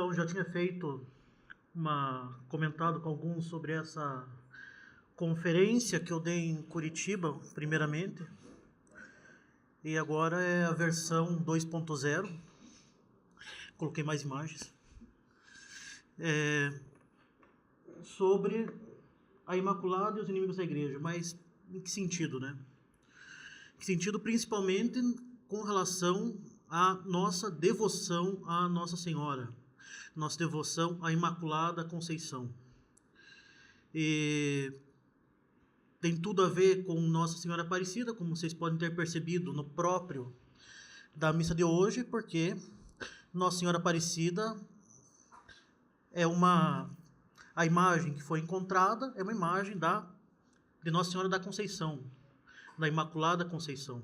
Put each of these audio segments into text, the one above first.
Então, já tinha comentado com alguns sobre essa conferência que eu dei em Curitiba, primeiramente, e agora é a versão 2.0. Coloquei mais imagens. Sobre a Imaculada e os inimigos da igreja, mas em que sentido, né? Em que sentido, principalmente com relação à nossa devoção à Nossa Senhora, nossa devoção à Imaculada Conceição. E tem tudo a ver com Nossa Senhora Aparecida, como vocês podem ter percebido no próprio da missa de hoje, porque Nossa Senhora Aparecida a imagem que foi encontrada é uma imagem de Nossa Senhora da Conceição, da Imaculada Conceição.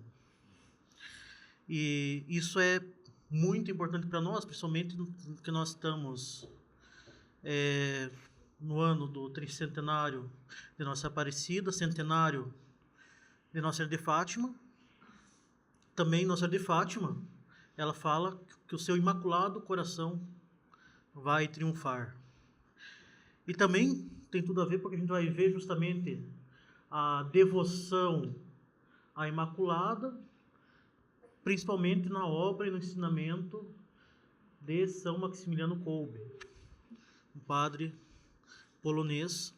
E isso é muito importante para nós, principalmente que nós estamos no ano do tricentenário de Nossa Aparecida, centenário de Nossa Senhora de Fátima. Também Nossa Senhora de Fátima, ela fala que o seu imaculado coração vai triunfar. E também tem tudo a ver porque a gente vai ver justamente a devoção à Imaculada, principalmente na obra e no ensinamento de São Maximiliano Kolbe, um padre polonês,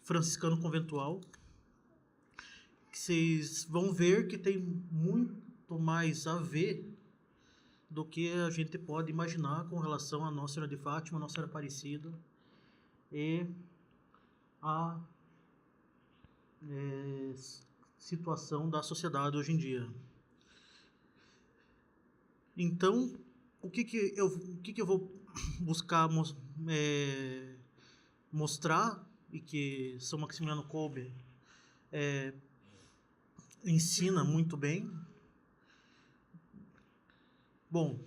franciscano conventual, que vocês vão ver que tem muito mais a ver do que a gente pode imaginar com relação a Nossa Senhora de Fátima, Nossa Senhora Aparecida e a situação da sociedade hoje em dia. Então, o que eu vou buscar mostrar, e que São Maximiliano Kolbe ensina muito bem? Bom,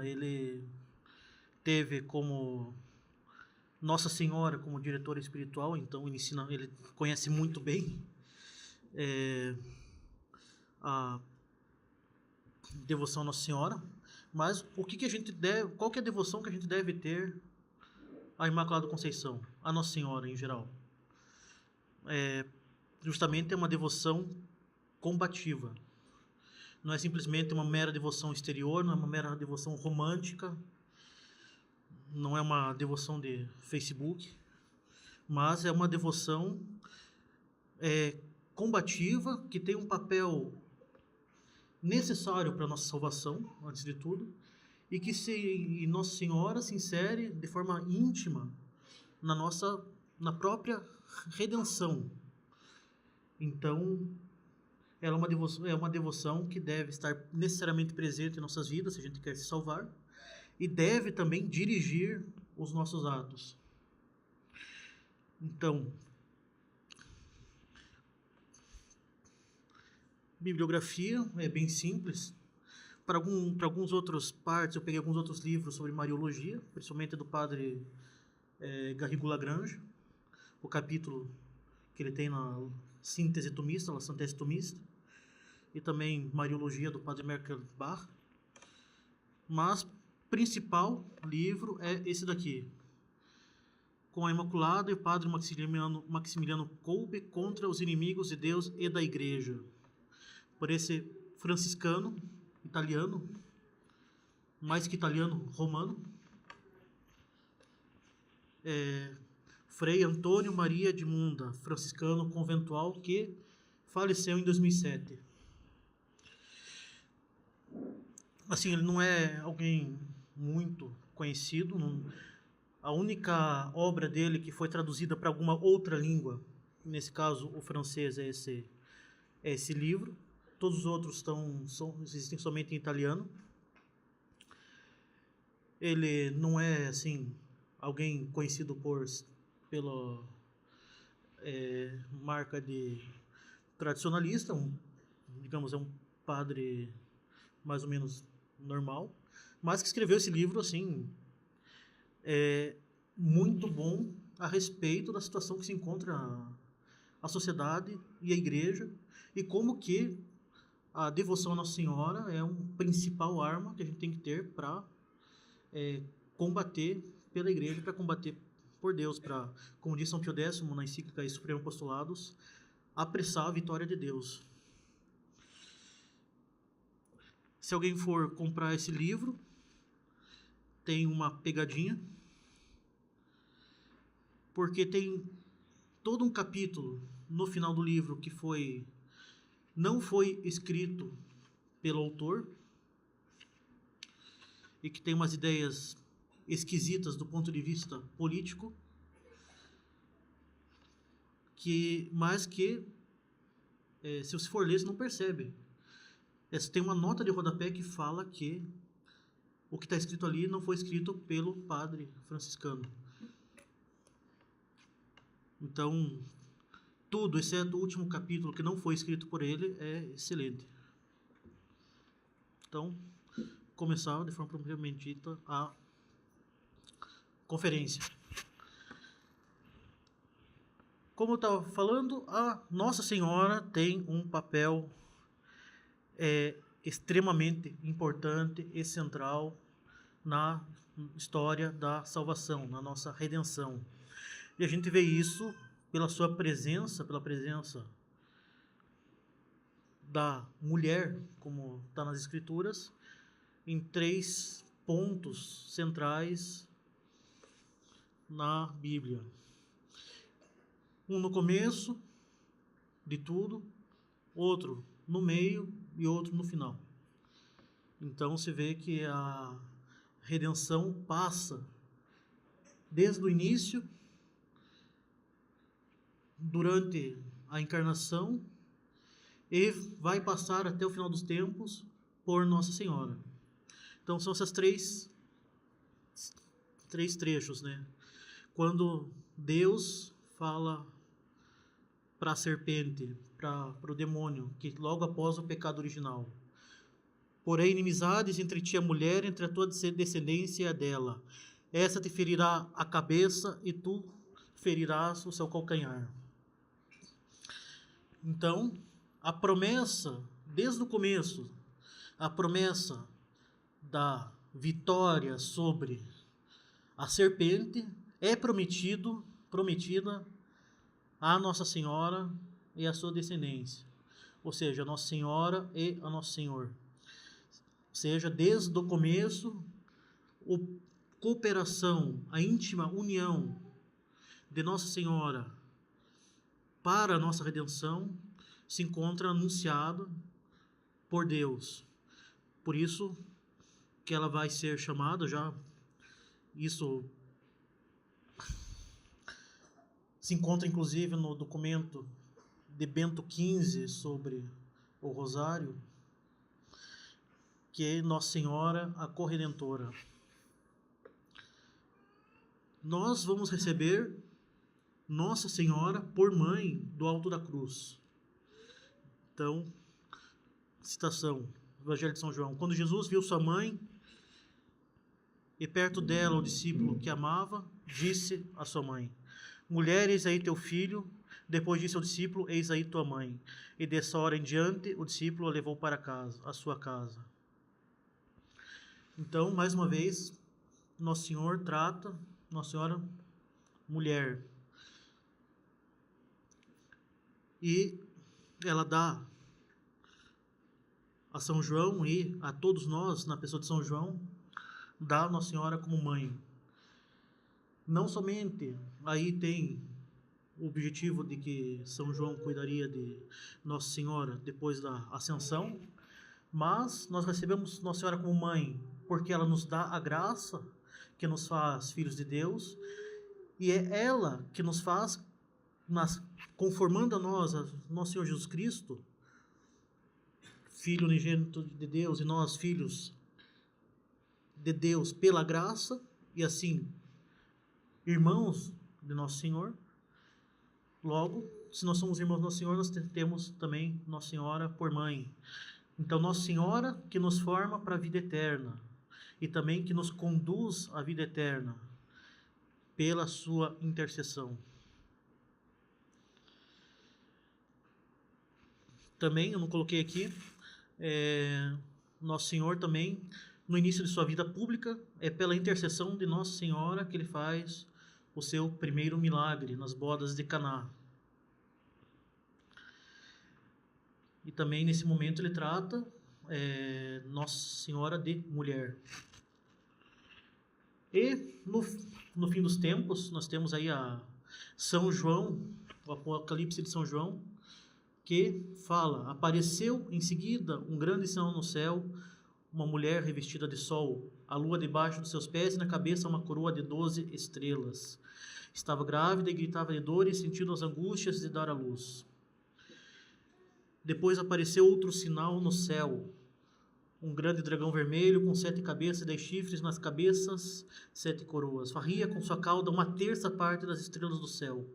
ele teve como Nossa Senhora como diretora espiritual, então ele conhece muito bem a devoção à Nossa Senhora. Mas qual que é a devoção que a gente deve ter à Imaculada Conceição, à Nossa Senhora em geral? Justamente é uma devoção combativa. Não é simplesmente uma mera devoção exterior, não é uma mera devoção romântica, não é uma devoção de Facebook, mas é uma devoção combativa, que tem um papel necessário para a nossa salvação, antes de tudo, e que Nossa Senhora se insere de forma íntima na própria redenção. Então, ela é uma devoção que deve estar necessariamente presente em nossas vidas, se a gente quer se salvar, e deve também dirigir os nossos atos. Então, bibliografia é bem simples. Para alguns outros partes, eu peguei alguns outros livros sobre Mariologia, principalmente do padre Garrigou Lagrange, o capítulo que ele tem na síntese tomista, na síntese tomista, e também Mariologia do padre Merkelbach. Mas principal livro é esse daqui, Com a Imaculada e o padre Maximiliano Kolbe contra os inimigos de Deus e da Igreja, por esse franciscano italiano, mais que italiano, romano, Frei Antônio Maria de Munda, franciscano conventual, que faleceu em 2007. Assim, ele não é alguém muito conhecido. A única obra dele que foi traduzida para alguma outra língua, nesse caso o francês, é esse livro. Todos os outros existem somente em italiano. Ele não é assim alguém conhecido pela marca de tradicionalista, digamos, é um padre mais ou menos normal, mas que escreveu esse livro assim muito bom a respeito da situação que se encontra a sociedade e a igreja, e como que a devoção à Nossa Senhora é uma principal arma que a gente tem que ter para combater pela igreja, para combater por Deus, para, como diz São Pio X na encíclica e Supremo Postulados, apressar a vitória de Deus. Se alguém for comprar esse livro, tem uma pegadinha, porque tem todo um capítulo no final do livro que não foi escrito pelo autor e que tem umas ideias esquisitas do ponto de vista político, mas que se você for ler, você não percebe. Tem uma nota de rodapé que fala que o que está escrito ali não foi escrito pelo padre franciscano. Então, tudo, exceto o último capítulo que não foi escrito por ele, é excelente. Então, começar de forma propriamente dita a conferência. Como eu estava falando, a Nossa Senhora tem um papel extremamente importante e central na história da salvação, na nossa redenção. E a gente vê isso pela sua presença, pela presença da mulher, como está nas Escrituras, em 3 pontos centrais na Bíblia. Um no começo de tudo, outro no meio e outro no final. Então se vê que a redenção passa desde o início, durante a encarnação, e vai passar até o final dos tempos por Nossa Senhora. Então são esses três trechos, né? Quando Deus fala para a serpente, para o demônio, que logo após o pecado original: porém inimizades entre ti e a mulher, entre a tua descendência e a dela. Essa te ferirá a cabeça e tu ferirás o seu calcanhar. Então, a promessa, desde o começo, a promessa da vitória sobre a serpente é prometida a Nossa Senhora e a sua descendência. Ou seja, a Nossa Senhora e a Nosso Senhor. Ou seja, desde o começo, a cooperação, a íntima união de Nossa Senhora para a nossa redenção se encontra anunciada por Deus. Por isso que ela vai ser chamada, já isso se encontra inclusive no documento de Bento XV sobre o Rosário, que é Nossa Senhora, a Corredentora. Nós vamos receber Nossa Senhora por mãe do alto da cruz. Então, citação, Evangelho de São João: quando Jesus viu sua mãe e perto dela o discípulo que amava, disse à sua mãe: mulher, eis aí teu filho. Depois disse ao discípulo: eis aí tua mãe. E dessa hora em diante o discípulo a levou para casa, a sua casa. Então, mais uma vez, Nosso Senhor trata Nossa Senhora mulher. E ela dá a São João e a todos nós, na pessoa de São João, dá Nossa Senhora como mãe. Não somente aí tem o objetivo de que São João cuidaria de Nossa Senhora depois da Ascensão, mas nós recebemos Nossa Senhora como mãe porque ela nos dá a graça que nos faz filhos de Deus, e é ela que nos faz, conformando a nós, a nosso Senhor Jesus Cristo, Filho unigênito de Deus, e nós filhos de Deus pela graça, e assim irmãos de Nosso Senhor. Logo, se nós somos irmãos de Nosso Senhor, nós temos também Nossa Senhora por mãe. Então, Nossa Senhora que nos forma para a vida eterna e também que nos conduz à vida eterna pela sua intercessão. Também, eu não coloquei aqui, Nosso Senhor também no início de sua vida pública, é pela intercessão de Nossa Senhora que ele faz o seu primeiro milagre nas bodas de Caná. E também nesse momento ele trata Nossa Senhora de mulher. E no fim dos tempos, nós temos aí a São João, o Apocalipse de São João, que fala: apareceu em seguida um grande sinal no céu, uma mulher revestida de sol, a lua debaixo dos seus pés e na cabeça uma coroa de 12 estrelas. Estava grávida e gritava de dor e sentindo as angústias de dar à luz. Depois apareceu outro sinal no céu, um grande dragão vermelho com 7 cabeças e 10 chifres, nas cabeças 7 coroas. Varria com sua cauda 1/3 parte das estrelas do céu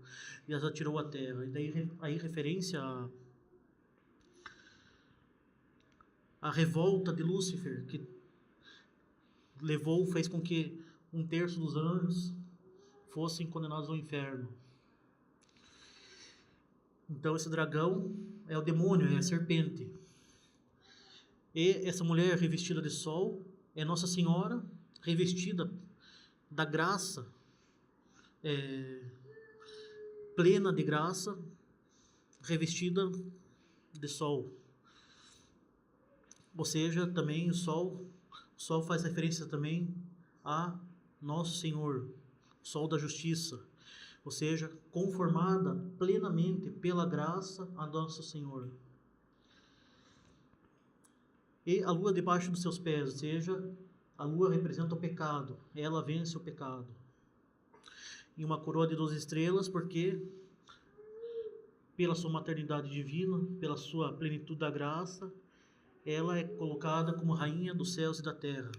e as atirou à terra. E daí aí referência a revolta de Lúcifer, que fez com que 1/3 dos anjos fossem condenados ao inferno. Então esse dragão é o demônio, é a serpente. E essa mulher revestida de sol é Nossa Senhora, revestida da graça, plena de graça, revestida de sol. Ou seja, também o sol faz referência também a Nosso Senhor, sol da justiça, ou seja, conformada plenamente pela graça a Nosso Senhor. E a lua debaixo dos seus pés, ou seja, a lua representa o pecado, ela vence o pecado. E uma coroa de 12 estrelas, porque pela sua maternidade divina, pela sua plenitude da graça, ela é colocada como rainha dos céus e da terra.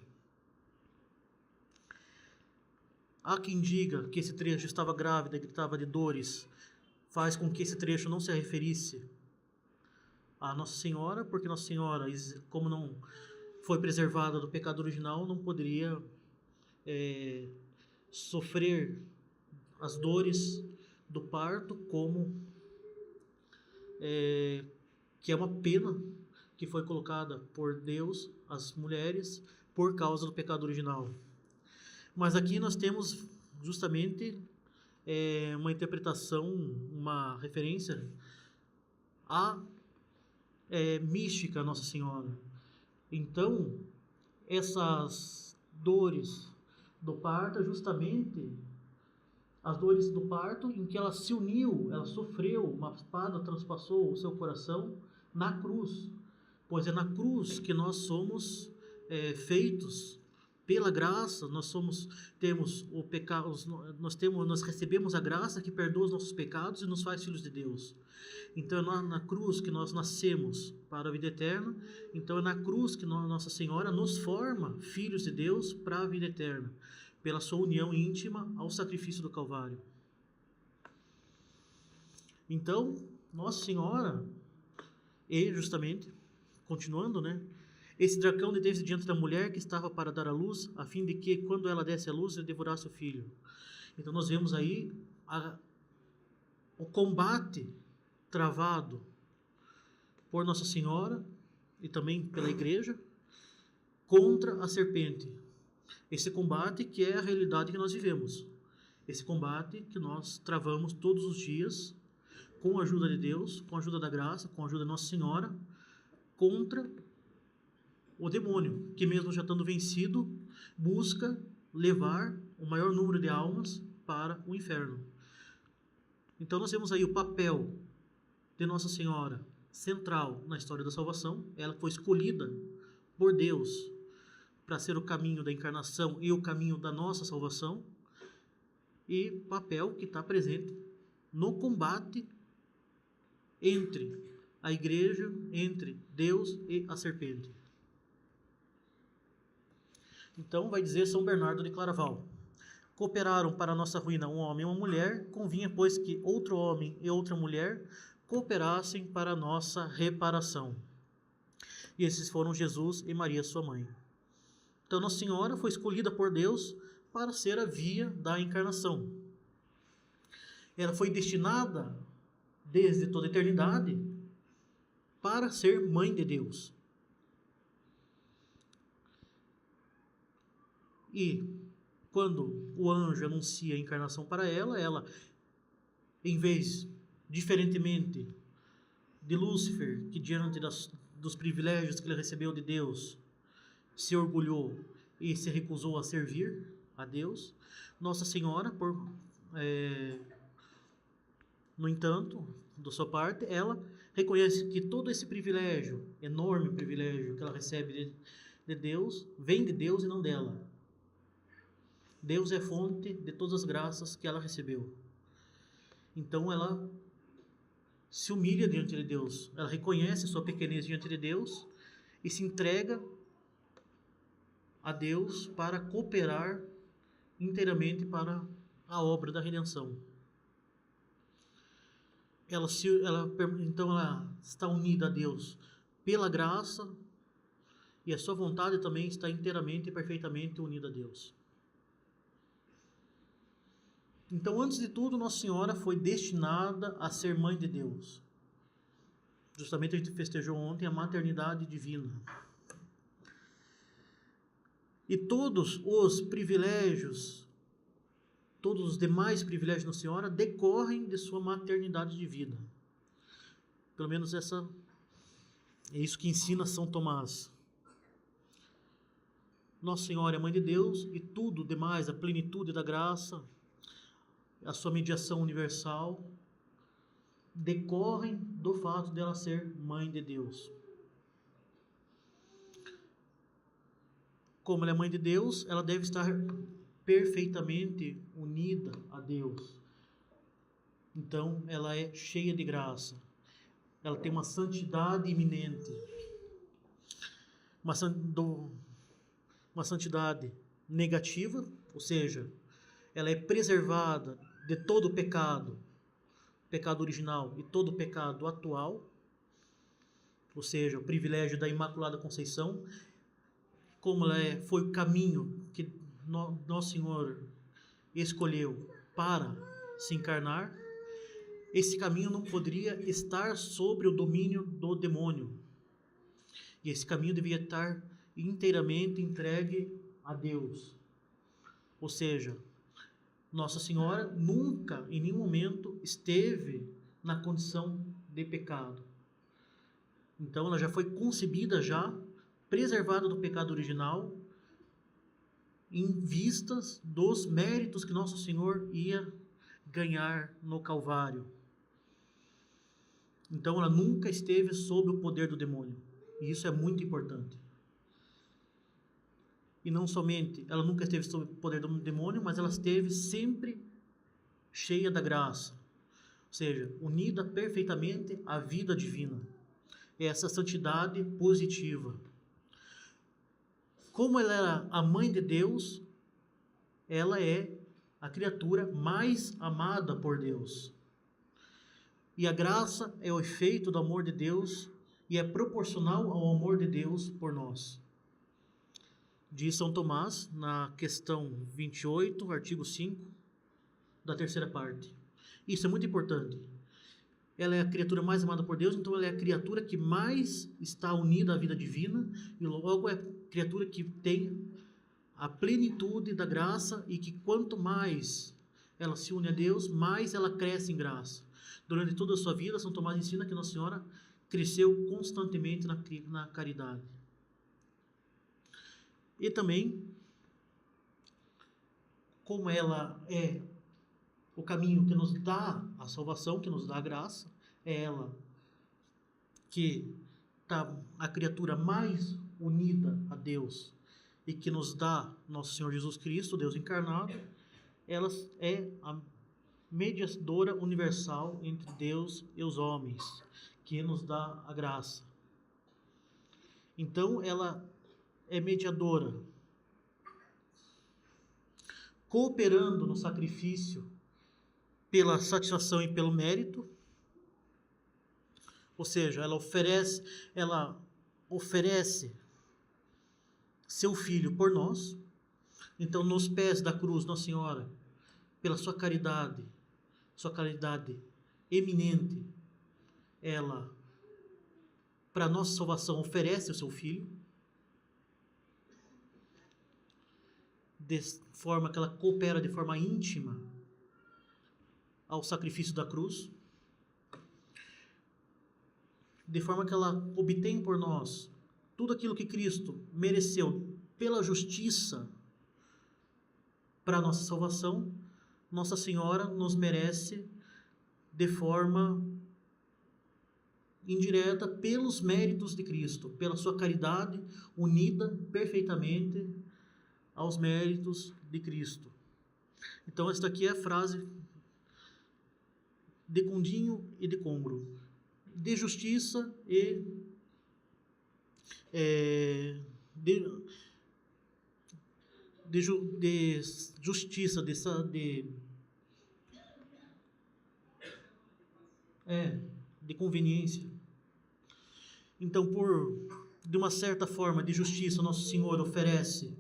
Há quem diga que esse trecho estava grávida e gritava de dores, faz com que esse trecho não se referisse a Nossa Senhora, porque Nossa Senhora, como não foi preservada do pecado original, não poderia sofrer as dores do parto, que é uma pena que foi colocada por Deus às mulheres por causa do pecado original. Mas aqui nós temos justamente uma interpretação, uma referência à mística Nossa Senhora. Então, essas dores do parto, justamente as dores do parto em que ela se uniu, ela sofreu, uma espada transpassou o seu coração na cruz, pois é na cruz que nós somos feitos pela graça, nós recebemos a graça que perdoa os nossos pecados e nos faz filhos de Deus. Então é na cruz que nós nascemos para a vida eterna. Então é na cruz que Nossa Senhora nos forma filhos de Deus para a vida eterna, pela sua união íntima ao sacrifício do Calvário. Então, Nossa Senhora, e justamente, continuando, esse dragão deteve-se diante da mulher que estava para dar à luz, a fim de que, quando ela desse à luz, ele devorasse o filho. Então nós vemos aí o combate travado por Nossa Senhora e também pela Igreja contra a serpente. Esse combate que é a realidade que nós vivemos. Esse combate que nós travamos todos os dias com a ajuda de Deus, com a ajuda da graça, com a ajuda de Nossa Senhora, contra o demônio, que mesmo já estando vencido, busca levar o maior número de almas para o inferno. Então nós temos aí o papel de Nossa Senhora central na história da salvação. Ela foi escolhida por Deus para ser o caminho da encarnação e o caminho da nossa salvação, e papel que está presente no combate entre a Igreja, entre Deus e a serpente. Então vai dizer São Bernardo de Claraval: cooperaram para a nossa ruína um homem e uma mulher, convinha, pois, que outro homem e outra mulher cooperassem para a nossa reparação. E esses foram Jesus e Maria, sua mãe. Então Nossa Senhora foi escolhida por Deus para ser a via da encarnação. Ela foi destinada desde toda a eternidade para ser mãe de Deus. E quando o anjo anuncia a encarnação para ela, ela, em vez, diferentemente de Lúcifer, que diante dos privilégios que ele recebeu de Deus, se orgulhou e se recusou a servir a Deus, Nossa Senhora, no entanto, da sua parte, ela reconhece que todo esse privilégio, enorme privilégio que ela recebe de Deus, vem de Deus e não dela. Deus é fonte de todas as graças que ela recebeu. Então ela se humilha diante de Deus, ela reconhece sua pequenez diante de Deus e se entrega a Deus para cooperar inteiramente para a obra da redenção. Então ela está unida a Deus pela graça e a sua vontade também está inteiramente e perfeitamente unida a Deus. Então, antes de tudo, Nossa Senhora foi destinada a ser mãe de Deus. Justamente a gente festejou ontem a maternidade divina. E todos os privilégios, todos os demais privilégios de Nossa Senhora decorrem de sua maternidade divina. Pelo menos é isso que ensina São Tomás. Nossa Senhora é mãe de Deus e tudo demais, a plenitude da graça, a sua mediação universal, decorrem do fato dela ser mãe de Deus. Como ela é mãe de Deus, ela deve estar perfeitamente unida a Deus. Então, ela é cheia de graça. Ela tem uma santidade iminente. Uma santidade negativa, ou seja, ela é preservada de todo o pecado original e todo o pecado atual, ou seja, o privilégio da Imaculada Conceição, como foi o caminho que Nosso Senhor escolheu para se encarnar. Esse caminho não poderia estar sobre o domínio do demônio, e esse caminho devia estar inteiramente entregue a Deus, ou seja, Nossa Senhora nunca, em nenhum momento, esteve na condição de pecado. Então ela já foi concebida, preservada do pecado original, em vistas dos méritos que Nosso Senhor ia ganhar no Calvário. Então ela nunca esteve sob o poder do demônio. E isso é muito importante. E não somente ela nunca esteve sob o poder do demônio, mas ela esteve sempre cheia da graça. Ou seja, unida perfeitamente à vida divina. É essa santidade positiva. Como ela era a mãe de Deus, ela é a criatura mais amada por Deus. E a graça é o efeito do amor de Deus e é proporcional ao amor de Deus por nós. Diz São Tomás, na questão 28, artigo 5, da terceira parte. Isso é muito importante. Ela é a criatura mais amada por Deus, então ela é a criatura que mais está unida à vida divina e logo é a criatura que tem a plenitude da graça e que quanto mais ela se une a Deus, mais ela cresce em graça. Durante toda a sua vida, São Tomás ensina que Nossa Senhora cresceu constantemente na caridade. E também, como ela é o caminho que nos dá a salvação, que nos dá a graça, é ela que está a criatura mais unida a Deus e que nos dá Nosso Senhor Jesus Cristo, Deus encarnado. Ela é a mediadora universal entre Deus e os homens, que nos dá a graça. Então, ela é mediadora, cooperando no sacrifício pela satisfação e pelo mérito, ou seja, ela oferece seu Filho por nós. Então, nos pés da cruz, Nossa Senhora, pela sua caridade eminente, ela, para nossa salvação, oferece o seu Filho. de forma que ela coopera de forma íntima ao sacrifício da cruz, de forma que ela obtém por nós tudo aquilo que Cristo mereceu pela justiça para a nossa salvação. Nossa Senhora nos merece de forma indireta pelos méritos de Cristo, pela sua caridade unida perfeitamente aos méritos de Cristo. Então esta aqui é a frase de Condinho e de Combro, de justiça e de justiça, de conveniência. Então, de uma certa forma de justiça, Nosso Senhor oferece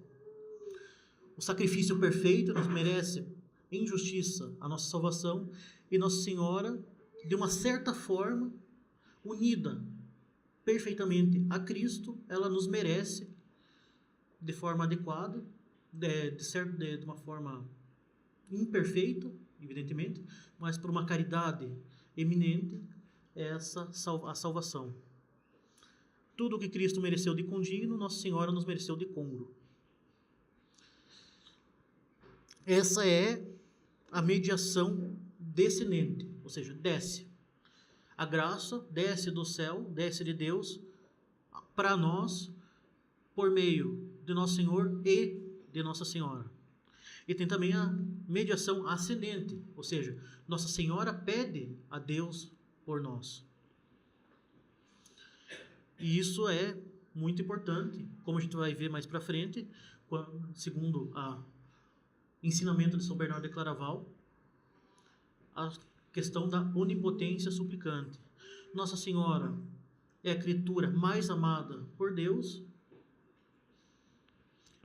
o sacrifício perfeito, nos merece em justiça a nossa salvação, e Nossa Senhora, de uma certa forma, unida perfeitamente a Cristo, ela nos merece de forma adequada, de uma forma imperfeita, evidentemente, mas por uma caridade eminente, a salvação. Tudo o que Cristo mereceu de condigno, Nossa Senhora nos mereceu de congruo. Essa é a mediação descendente, ou seja, desce. A graça desce do céu, desce de Deus para nós por meio de Nosso Senhor e de Nossa Senhora. E tem também a mediação ascendente, ou seja, Nossa Senhora pede a Deus por nós. E isso é muito importante, como a gente vai ver mais para frente, segundo o ensinamento de São Bernardo de Claraval, a questão da onipotência suplicante. Nossa Senhora é a criatura mais amada por Deus,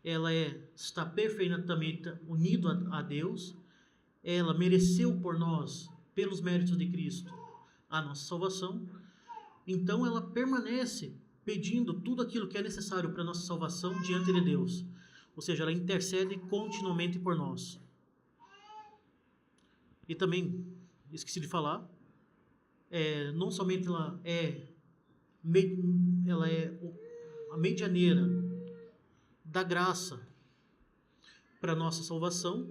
ela está perfeitamente unida a Deus, ela mereceu por nós, pelos méritos de Cristo, a nossa salvação, então ela permanece pedindo tudo aquilo que é necessário para a nossa salvação diante de Deus, ou seja, ela intercede continuamente por nós. E também, esqueci de falar, não somente ela é a medianeira da graça para a nossa salvação,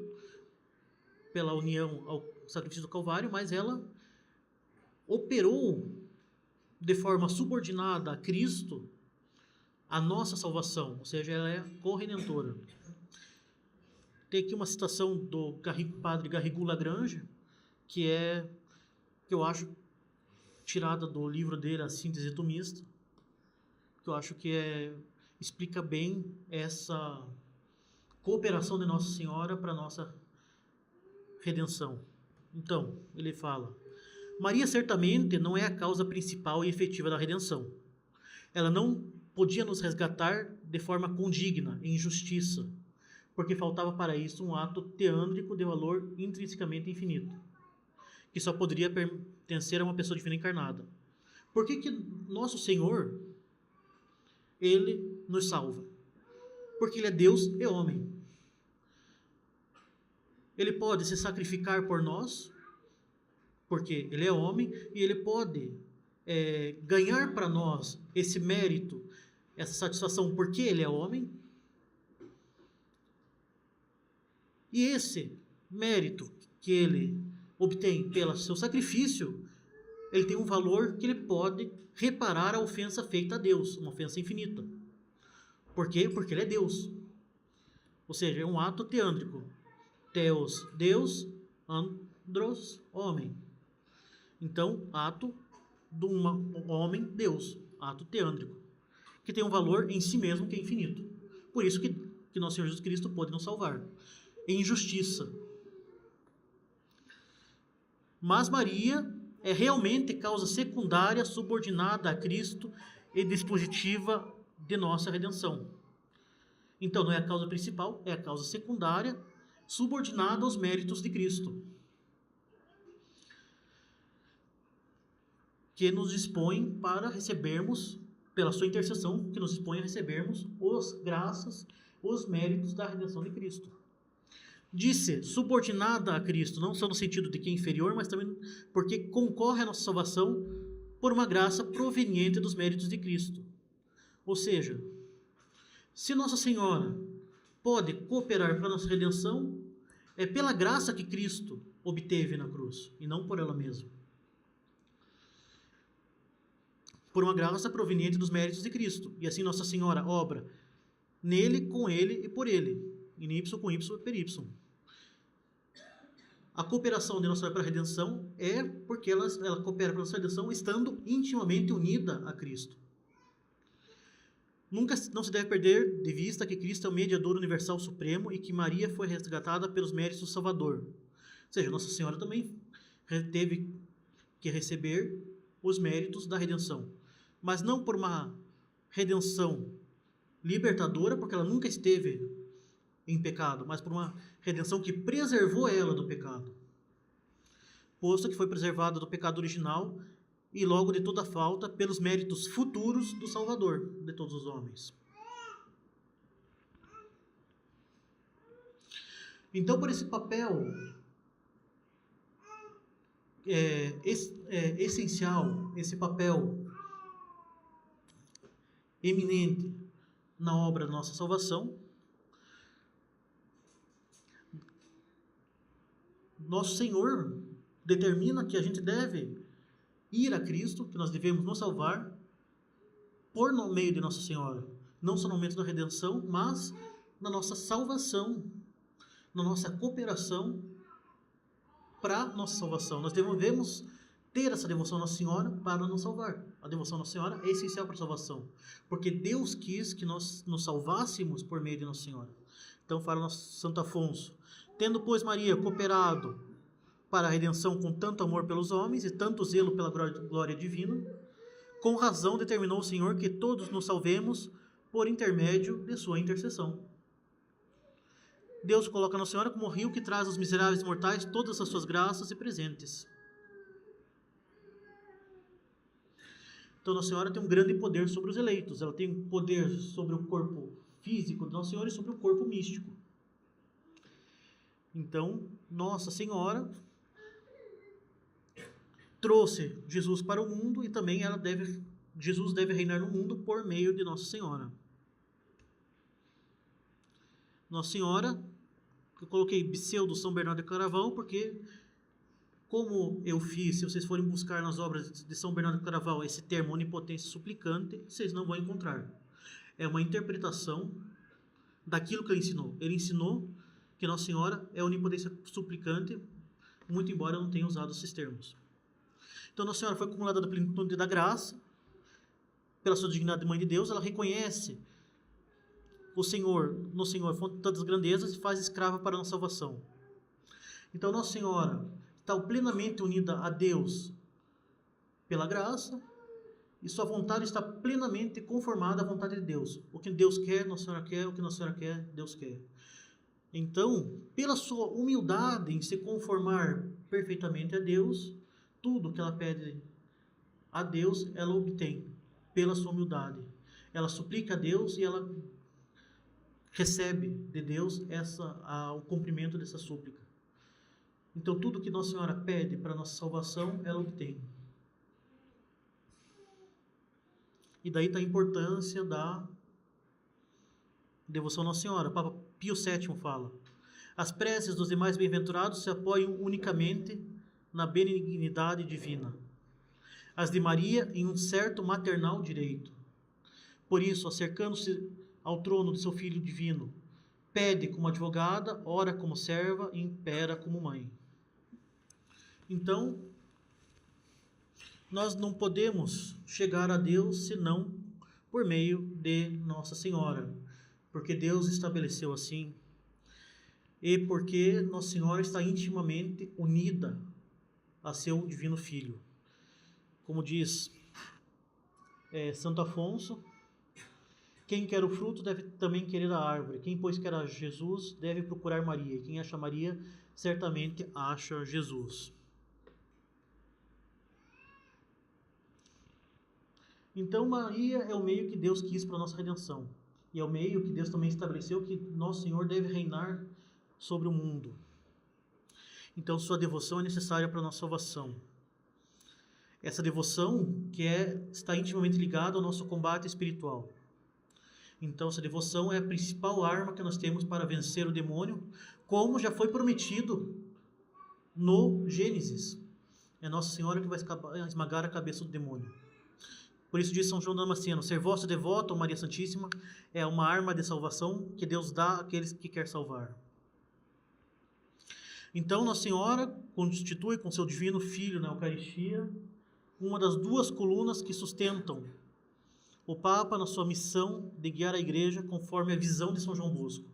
pela união ao sacrifício do Calvário, mas ela operou de forma subordinada a Cristo a nossa salvação, ou seja, ela é corredentora. Tem aqui uma citação do padre Garrigou Lagrange, que eu acho tirada do livro dele, A Síntese Tomista, que eu acho que explica bem essa cooperação de Nossa Senhora para a nossa redenção. Então, ele fala: Maria certamente não é a causa principal e efetiva da redenção. Ela não podia nos resgatar de forma condigna, em justiça, porque faltava para isso um ato teândrico de valor intrinsecamente infinito, que só poderia pertencer a uma pessoa divina encarnada. Por que Nosso Senhor, Ele nos salva? Porque Ele é Deus e homem. Ele pode se sacrificar por nós, porque Ele é homem, e Ele pode ganhar para nós esse mérito, essa satisfação, porque Ele é homem. E esse mérito que Ele obtém pelo seu sacrifício, ele tem um valor que ele pode reparar a ofensa feita a Deus, uma ofensa infinita. Por quê? Porque Ele é Deus. Ou seja, é um ato teândrico. Theos, Deus, andros, homem. Então, ato de um homem, Deus, ato teândrico, que tem um valor em si mesmo que é infinito. Por isso que Nosso Senhor Jesus Cristo pode nos salvar. Em justiça. Mas Maria é realmente causa secundária, subordinada a Cristo e dispositiva de nossa redenção. Então, não é a causa principal, é a causa secundária, subordinada aos méritos de Cristo, que nos dispõe para recebermos, pela sua intercessão, que nos dispõe a recebermos as graças, os méritos da redenção de Cristo. disse subordinada a Cristo, não só no sentido de que é inferior, mas também porque concorre à nossa salvação por uma graça proveniente dos méritos de Cristo. Ou seja, se Nossa Senhora pode cooperar para a nossa redenção, é pela graça que Cristo obteve na cruz, e não por ela mesma. Por uma graça proveniente dos méritos de Cristo. E assim Nossa Senhora obra nele, com ele e por ele. In ipso, com ipso e per ipsum. A cooperação de Nossa Senhora para a redenção é porque ela coopera para a nossa redenção estando intimamente unida a Cristo. Nunca não se deve perder de vista que Cristo é o mediador universal supremo e que Maria foi resgatada pelos méritos do Salvador. Ou seja, Nossa Senhora também teve que receber os méritos da redenção. Mas não por uma redenção libertadora, porque ela nunca esteve em pecado, mas por uma redenção que preservou ela do pecado. Posto que foi preservada do pecado original e logo de toda falta pelos méritos futuros do Salvador de todos os homens. Então, por esse papel essencial, esse papel eminente na obra da nossa salvação, nosso Senhor determina que a gente deve ir a Cristo, que nós devemos nos salvar por no meio de Nossa Senhora, não só no momento da redenção, mas na nossa salvação, na nossa cooperação para a nossa salvação. Nós devemos ter essa devoção a Nossa Senhora para nos salvar. A devoção a Nossa Senhora é essencial para a salvação, porque Deus quis que nós nos salvássemos por meio de Nossa Senhora. Então fala nosso Santo Afonso: tendo, pois, Maria cooperado para a redenção com tanto amor pelos homens e tanto zelo pela glória divina, com razão determinou o Senhor que todos nos salvemos por intermédio de sua intercessão. Deus coloca Nossa Senhora como rio que traz aos miseráveis mortais todas as suas graças e presentes. Então Nossa Senhora tem um grande poder sobre os eleitos. Ela tem poder sobre o corpo físico de Nossa Senhora e sobre o corpo místico. Então, Nossa Senhora trouxe Jesus para o mundo e também Jesus deve reinar no mundo por meio de Nossa Senhora. Nossa Senhora, eu coloquei pseudo São Bernardo de Claraval, porque como eu fiz, se vocês forem buscar nas obras de São Bernardo de Claraval esse termo onipotência suplicante, vocês não vão encontrar. É uma interpretação daquilo que ele ensinou. Ele ensinou que Nossa Senhora é onipotência suplicante, muito embora eu não tenha usado esses termos. Então, Nossa Senhora foi acumulada da plenitude da graça, pela sua dignidade de Mãe de Deus, ela reconhece no Senhor, fonte de todas as grandezas, e faz escrava para a nossa salvação. Então, Nossa Senhora está plenamente unida a Deus pela graça, e sua vontade está plenamente conformada à vontade de Deus. O que Deus quer, Nossa Senhora quer, o que Nossa Senhora quer, Deus quer. Então, pela sua humildade em se conformar perfeitamente a Deus, tudo que ela pede a Deus, ela obtém pela sua humildade. Ela suplica a Deus e ela recebe de Deus o cumprimento dessa súplica. Então, tudo que Nossa Senhora pede para a nossa salvação, ela obtém. E daí está a importância da devoção a Nossa Senhora. O Papa Pio VII fala: as preces dos demais bem-aventurados se apoiam unicamente na benignidade divina, as de Maria em um certo maternal direito. Por isso, acercando-se ao trono de seu Filho divino, pede como advogada, ora como serva e impera como mãe. Então, nós não podemos chegar a Deus senão por meio de Nossa Senhora, porque Deus estabeleceu assim e porque Nossa Senhora está intimamente unida a seu divino Filho. Como diz Santo Afonso: quem quer o fruto deve também querer a árvore. Quem, pois, quer a Jesus deve procurar Maria. E quem acha Maria, certamente acha Jesus. Então, Maria é o meio que Deus quis para a nossa redenção. E é o meio que Deus também estabeleceu que Nosso Senhor deve reinar sobre o mundo. Então, sua devoção é necessária para a nossa salvação. Essa devoção está intimamente ligada ao nosso combate espiritual. Então, essa devoção é a principal arma que nós temos para vencer o demônio, como já foi prometido no Gênesis. É Nossa Senhora que vai esmagar a cabeça do demônio. Por isso diz São João Damasceno: ser vosso devoto, ó Maria Santíssima, é uma arma de salvação que Deus dá àqueles que quer salvar. Então, Nossa Senhora constitui com seu divino Filho na Eucaristia uma das duas colunas que sustentam o Papa na sua missão de guiar a Igreja conforme a visão de São João Bosco.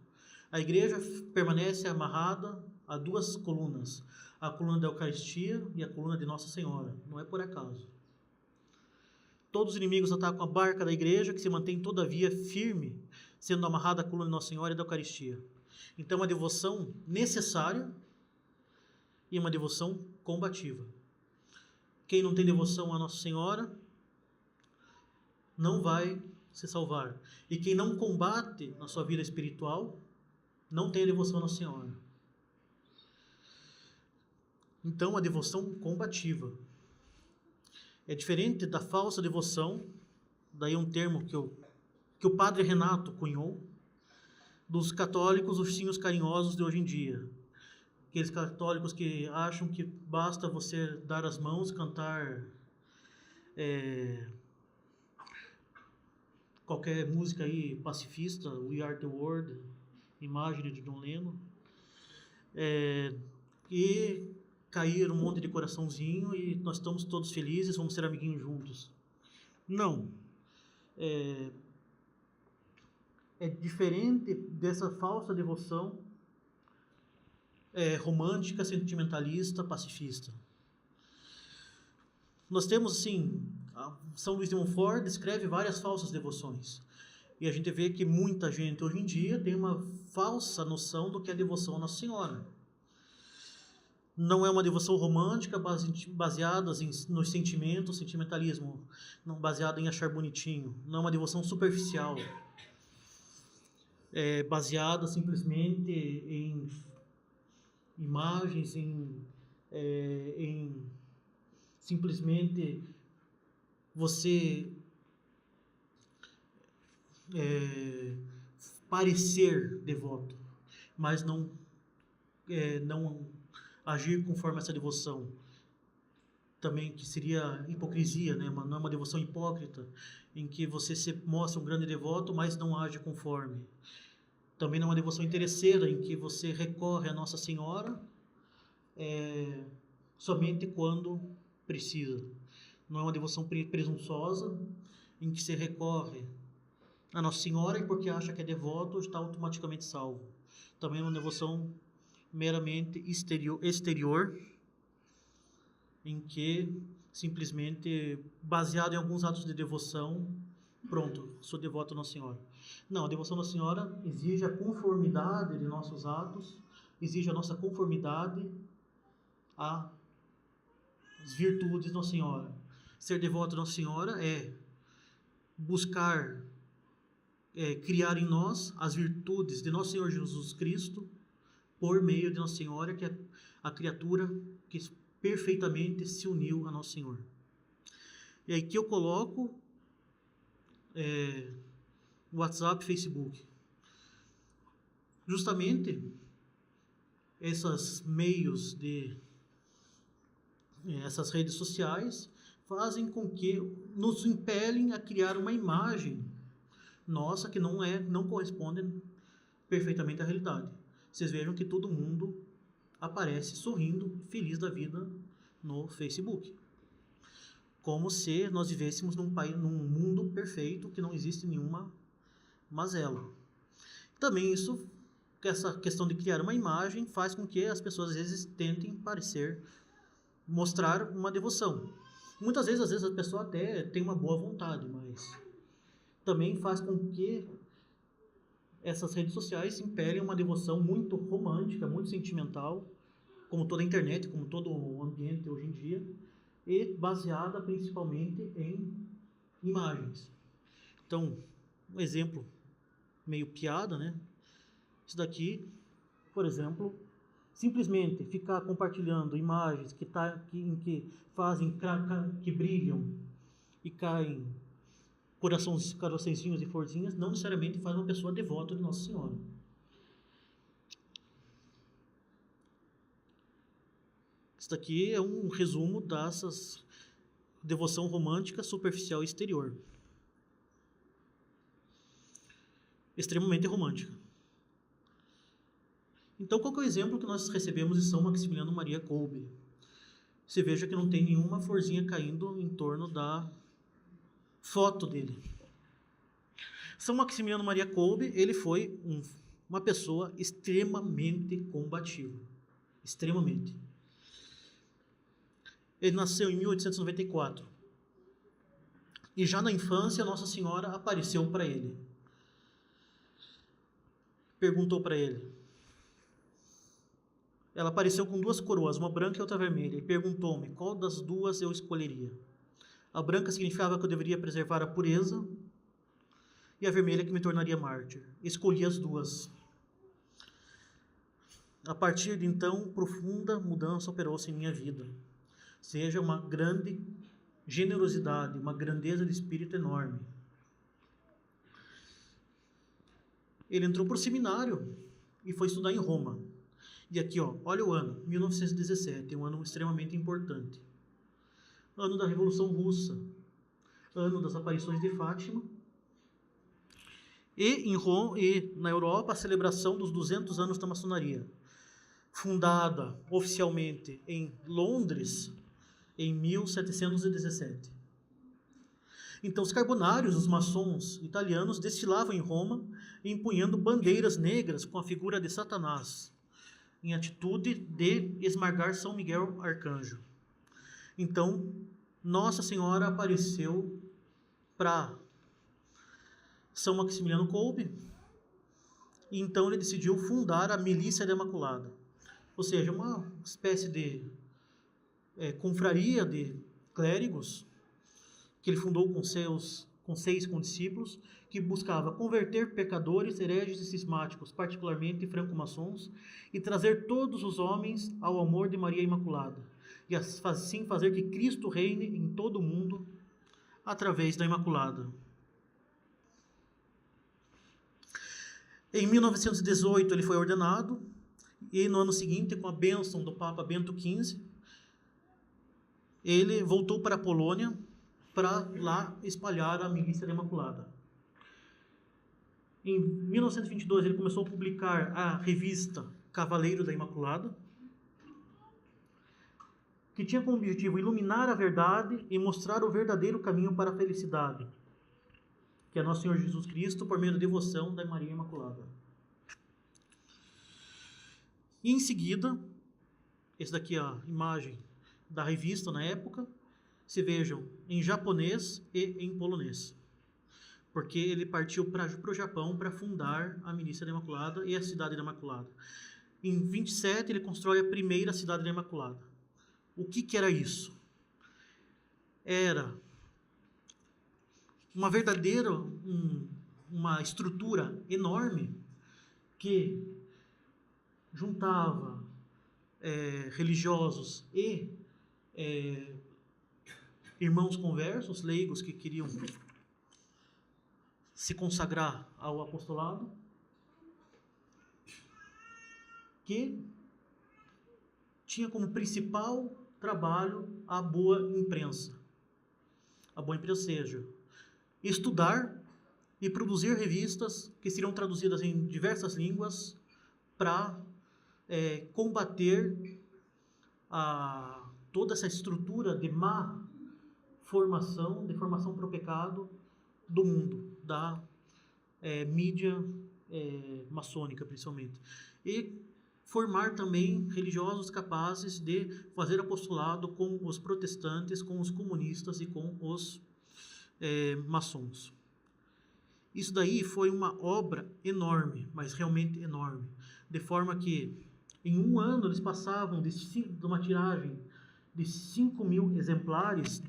A Igreja permanece amarrada a duas colunas, a coluna da Eucaristia e a coluna de Nossa Senhora. Não é por acaso. Todos os inimigos atacam a barca da Igreja, que se mantém todavia firme, sendo amarrada a coluna de Nossa Senhora e da Eucaristia. Então, uma devoção necessária e uma devoção combativa. Quem não tem devoção a Nossa Senhora não vai se salvar. E quem não combate na sua vida espiritual não tem a devoção a Nossa Senhora. Então, a devoção combativa é diferente da falsa devoção, daí um termo que o padre Renato cunhou, dos católicos ursinhos carinhosos de hoje em dia. Aqueles católicos que acham que basta você dar as mãos, cantar qualquer música aí pacifista, We Are the World, imagem de John Lennon, e cair um monte de coraçãozinho e nós estamos todos felizes, vamos ser amiguinhos juntos. Não. É diferente dessa falsa devoção romântica, sentimentalista, pacifista. Nós temos, assim, São Luís de Montfort descreve várias falsas devoções. E a gente vê que muita gente hoje em dia tem uma falsa noção do que é devoção a Nossa Senhora. Não é uma devoção romântica baseada nos sentimentos, sentimentalismo, não baseada em achar bonitinho. Não é uma devoção superficial, baseada simplesmente em imagens, em simplesmente você parecer devoto, mas não agir conforme essa devoção. Também que seria hipocrisia, né? Não é uma devoção hipócrita, em que você se mostra um grande devoto, mas não age conforme. Também não é uma devoção interesseira, em que você recorre a Nossa Senhora somente quando precisa. Não é uma devoção presunçosa, em que se recorre a Nossa Senhora e porque acha que é devoto, está automaticamente salvo. Também é uma devoção meramente exterior, em que simplesmente, baseado em alguns atos de devoção, pronto, sou devoto a Nossa Senhora. Não, a devoção a Nossa Senhora exige a conformidade de nossos atos, exige a nossa conformidade às virtudes de Nossa Senhora. Ser devoto a Nossa Senhora é buscar criar em nós as virtudes de Nosso Senhor Jesus Cristo por meio de Nossa Senhora, que é a criatura que perfeitamente se uniu a Nosso Senhor. E aí que eu coloco WhatsApp, Facebook. Justamente esses meios essas redes sociais fazem com que nos impelem a criar uma imagem nossa que não corresponde perfeitamente à realidade. Vocês vejam que todo mundo aparece sorrindo, feliz da vida no Facebook. Como se nós vivêssemos num mundo perfeito, que não existe nenhuma mazela. Também essa questão de criar uma imagem faz com que as pessoas às vezes tentem mostrar uma devoção. Muitas vezes, às vezes a pessoa até tem uma boa vontade, mas também faz com que essas redes sociais se impelem uma devoção muito romântica, muito sentimental, como toda a internet, como todo o ambiente hoje em dia, e baseada principalmente em imagens. Então, um exemplo meio piada, né? Isso daqui por exemplo, simplesmente ficar compartilhando imagens que fazem, que brilham e caem coraçõezinhos e florzinhas, não necessariamente faz uma pessoa devota de Nossa Senhora. Isso daqui é um resumo dessas devoção romântica superficial e exterior. Extremamente romântica. Então, qual que é o exemplo que nós recebemos de São Maximiliano Maria Kolbe? Você veja que não tem nenhuma florzinha caindo em torno da foto dele. São Maximiliano Maria Kolbe, ele foi uma pessoa extremamente combativa. Extremamente. Ele nasceu em 1894. E já na infância, Nossa Senhora apareceu para ele. Perguntou para ele. Ela apareceu com duas coroas, uma branca e outra vermelha, e perguntou-me qual das duas eu escolheria. A branca significava que eu deveria preservar a pureza, e a vermelha que me tornaria mártir. Escolhi as duas. A partir de então, profunda mudança operou-se em minha vida. Seja uma grande generosidade, uma grandeza de espírito enorme. Ele entrou para o seminário e foi estudar em Roma. E aqui, ó, olha o ano, 1917, um ano extremamente importante. Ano da Revolução Russa, ano das aparições de Fátima. E na Europa, a celebração dos 200 anos da maçonaria, fundada oficialmente em Londres, em 1717. Então, os carbonários, os maçons italianos, desfilavam em Roma, empunhando bandeiras negras com a figura de Satanás, em atitude de esmagar São Miguel Arcanjo. Então, Nossa Senhora apareceu para São Maximiliano Kolbe, e então ele decidiu fundar a Milícia da Imaculada, ou seja, uma espécie de confraria de clérigos, que ele fundou com 6 condiscípulos, que buscava converter pecadores, hereges e cismáticos, particularmente franco-maçons, e trazer todos os homens ao amor de Maria Imaculada, e assim fazer que Cristo reine em todo o mundo através da Imaculada. Em 1918 ele foi ordenado, e no ano seguinte, com a bênção do Papa Bento XV, ele voltou para a Polônia para lá espalhar a Milícia da Imaculada. Em 1922 ele começou a publicar a revista Cavaleiro da Imaculada, que tinha como objetivo iluminar a verdade e mostrar o verdadeiro caminho para a felicidade, que é Nosso Senhor Jesus Cristo, por meio da devoção da Maria Imaculada. E em seguida, esse daqui é a imagem da revista na época, se vejam em japonês e em polonês, porque ele partiu para o Japão para fundar a Milícia da Imaculada e a Cidade da Imaculada. Em 27 ele constrói a primeira Cidade da Imaculada. O que era isso? Era uma verdadeira, uma estrutura enorme que juntava religiosos e irmãos conversos, leigos que queriam se consagrar ao apostolado, que tinha como principal trabalho a boa imprensa. A boa imprensa, seja, estudar e produzir revistas que seriam traduzidas em diversas línguas para combater toda essa estrutura de má formação, de formação para o pecado do mundo, da mídia maçônica, principalmente. E formar também religiosos capazes de fazer apostolado com os protestantes, com os comunistas e com os maçons. Isso daí foi uma obra enorme, mas realmente enorme, de forma que em um ano eles passavam de uma tiragem de 5.000 exemplares,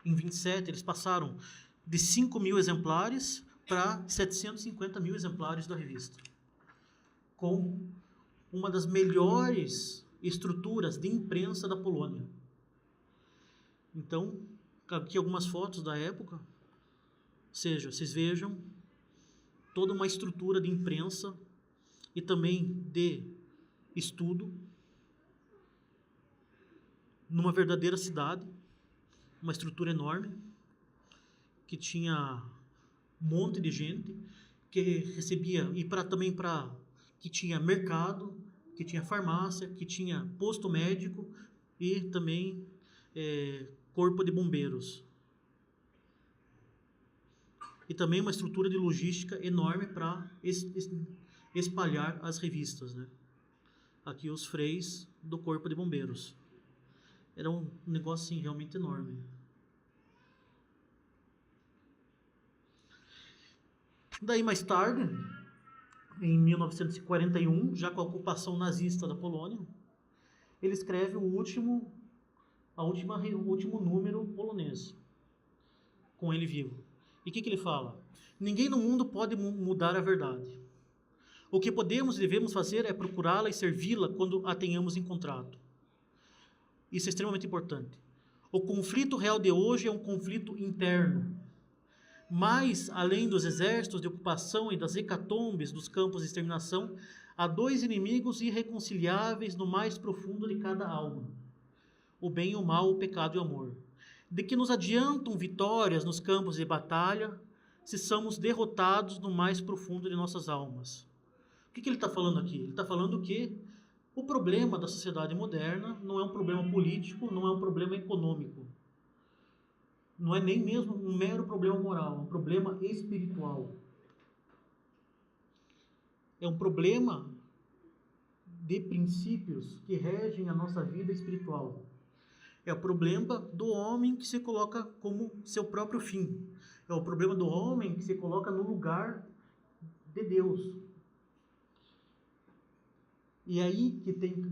em 27 eles passaram de 5.000 exemplares para 750.000 exemplares da revista. com uma das melhores estruturas de imprensa da Polônia. Então, aqui algumas fotos da época, ou seja, vocês vejam toda uma estrutura de imprensa e também de estudo numa verdadeira cidade, uma estrutura enorme, que tinha um monte de gente, que recebia, e que tinha mercado, que tinha farmácia, que tinha posto médico e também corpo de bombeiros. E também uma estrutura de logística enorme para espalhar as revistas, né? Aqui os freis do corpo de bombeiros. Era um negócio assim, realmente enorme. Daí mais tarde, em 1941, já com a ocupação nazista da Polônia, ele escreve o último número polonês, com ele vivo. E o que ele fala? Ninguém no mundo pode mudar a verdade. O que podemos e devemos fazer é procurá-la e servi-la quando a tenhamos encontrado. Isso é extremamente importante. O conflito real de hoje é um conflito interno. Mas, além dos exércitos de ocupação e das hecatombes dos campos de exterminação, há dois inimigos irreconciliáveis no mais profundo de cada alma: o bem e o mal, o pecado e o amor. De que nos adiantam vitórias nos campos de batalha, se somos derrotados no mais profundo de nossas almas. O que ele está falando aqui? Ele está falando que o problema da sociedade moderna não é um problema político, não é um problema econômico. Não é nem mesmo um mero problema moral, é um problema espiritual. É um problema de princípios que regem a nossa vida espiritual. É o problema do homem que se coloca como seu próprio fim. É o problema do homem que se coloca no lugar de Deus. E é aí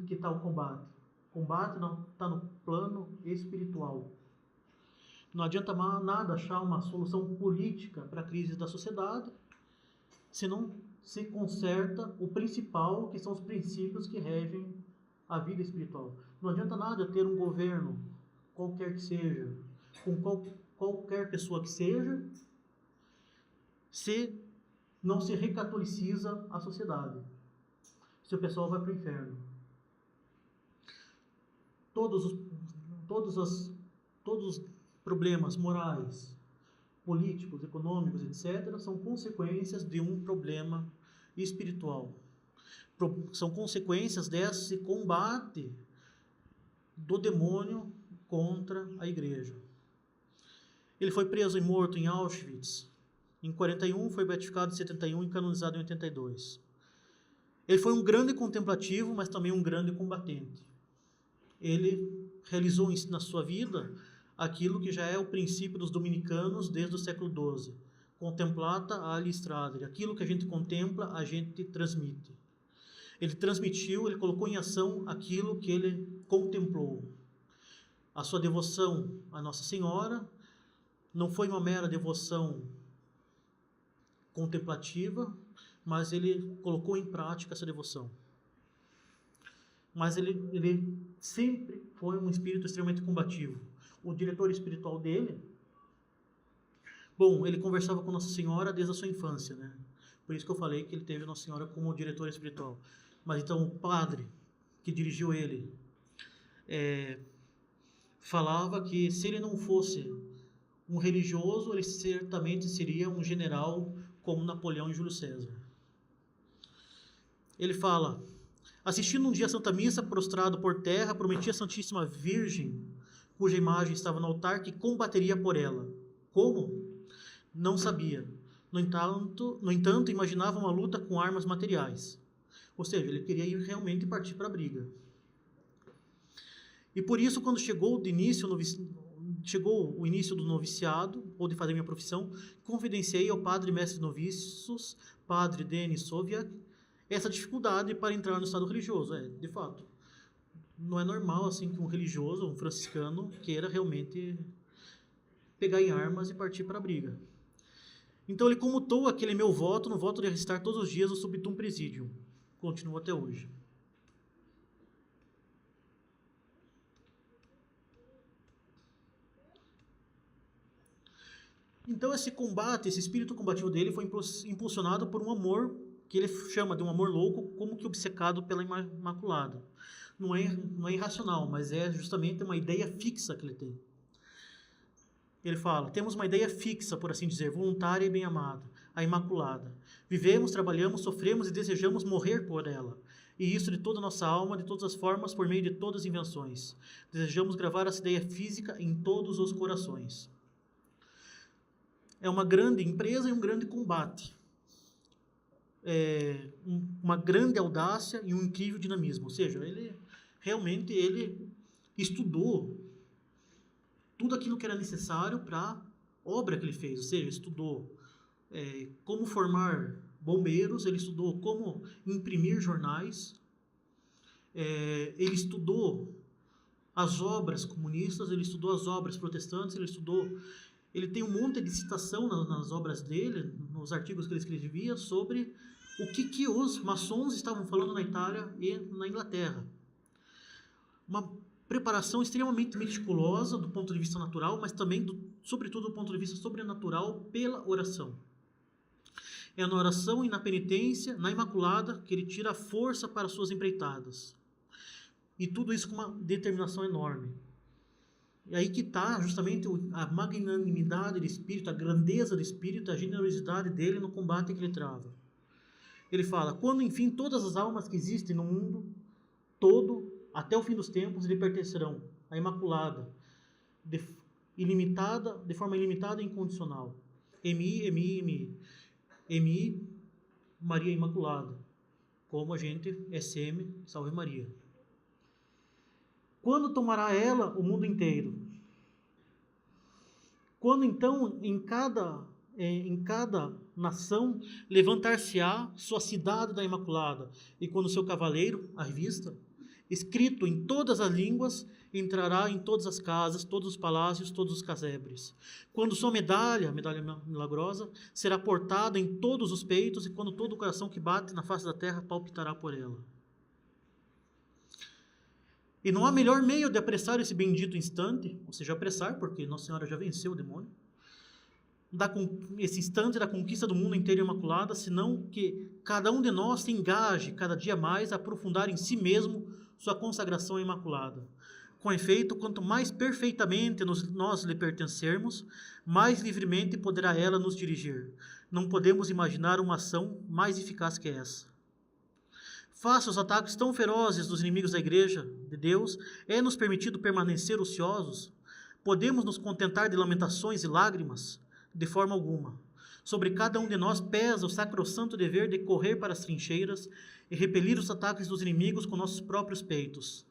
que está o combate. O combate está no plano espiritual. Não adianta nada achar uma solução política para a crise da sociedade, se não se conserta o principal, que são os princípios que regem a vida espiritual. Não adianta nada ter um governo, qualquer que seja, com qualquer pessoa que seja, se não se recatoliciza a sociedade. Se o pessoal vai para o inferno. Todos os problemas morais, políticos, econômicos, etc., são consequências de um problema espiritual. São consequências desse combate do demônio contra a igreja. Ele foi preso e morto em Auschwitz em 41, foi beatificado em 71 e canonizado em 82. Ele foi um grande contemplativo, mas também um grande combatente. Ele realizou na sua vida aquilo que já é o princípio dos dominicanos desde o século XII. Contemplata aliis tradere. Aquilo que a gente contempla, a gente transmite. Ele transmitiu, ele colocou em ação aquilo que ele contemplou. A sua devoção à Nossa Senhora não foi uma mera devoção contemplativa, mas ele colocou em prática essa devoção. Mas ele sempre foi um espírito extremamente combativo. O diretor espiritual dele, ele conversava com Nossa Senhora desde a sua infância, né? Por isso que eu falei que ele teve Nossa Senhora como diretor espiritual. Mas então o padre que dirigiu ele falava que se ele não fosse um religioso, ele certamente seria um general como Napoleão e Júlio César. Ele fala: assistindo um dia a Santa Missa, prostrado por terra, prometi à Santíssima Virgem, cuja imagem estava no altar, que combateria por ela. Como? Não sabia. No entanto, imaginava uma luta com armas materiais. Ou seja, ele queria ir realmente partir para a briga. E por isso, quando chegou o início do noviciado, ou de fazer minha profissão, confidenciei ao padre mestre de noviços, padre Denis Soviak, essa dificuldade para entrar no estado religioso. De fato, não é normal assim que um religioso, um franciscano, queira realmente pegar em armas e partir para a briga. Então ele comutou aquele meu voto no voto de restar todos os dias o subtum presidium, continua até hoje. Então esse combate, esse espírito combativo dele foi impulsionado por um amor que ele chama de um amor louco, como que obcecado pela Imaculada. Não é irracional, mas é justamente uma ideia fixa que ele tem. Ele fala, temos uma ideia fixa, por assim dizer, voluntária e bem-amada, a Imaculada. Vivemos, trabalhamos, sofremos e desejamos morrer por ela. E isso de toda a nossa alma, de todas as formas, por meio de todas as invenções. Desejamos gravar essa ideia física em todos os corações. É uma grande empresa e um grande combate. Uma grande audácia e um incrível dinamismo. Ou seja, ele estudou tudo aquilo que era necessário para a obra que ele fez. Ou seja, estudou como formar bombeiros, ele estudou como imprimir jornais, ele estudou as obras comunistas, ele estudou as obras protestantes, ele tem um monte de citação nas obras dele, nos artigos que ele escrevia, sobre o que os maçons estavam falando na Itália e na Inglaterra. Uma preparação extremamente meticulosa do ponto de vista natural, mas também, sobretudo, do ponto de vista sobrenatural, pela oração. É na oração e na penitência, na Imaculada, que ele tira a força para suas empreitadas. E tudo isso com uma determinação enorme. E aí que está justamente a magnanimidade de espírito, a grandeza de espírito, a generosidade dele no combate que ele trava. Ele fala, quando enfim todas as almas que existem no mundo todo, até o fim dos tempos, lhe pertencerão, a Imaculada, de forma ilimitada e incondicional. MI, Maria Imaculada, como a gente SM, Salve Maria. Quando tomará ela o mundo inteiro? Quando então em cada nação levantar-se-á sua cidade da Imaculada, e quando seu cavaleiro, à vista, escrito em todas as línguas, entrará em todas as casas, todos os palácios, todos os casebres. Quando sua medalha milagrosa, será portada em todos os peitos, e quando todo o coração que bate na face da terra palpitará por ela. E não há melhor meio de apressar esse bendito instante, ou seja, apressar, porque Nossa Senhora já venceu o demônio, esse instante da conquista do mundo inteiro imaculada, senão que cada um de nós se engaje cada dia mais a aprofundar em si mesmo sua consagração imaculada. Com efeito, quanto mais perfeitamente nós lhe pertencermos, mais livremente poderá ela nos dirigir. Não podemos imaginar uma ação mais eficaz que essa. Face aos ataques tão ferozes dos inimigos da Igreja de Deus, é-nos permitido permanecer ociosos? Podemos nos contentar de lamentações e lágrimas? De forma alguma. Sobre cada um de nós pesa o sacrossanto dever de correr para as trincheiras e repelir os ataques dos inimigos com nossos próprios peitos.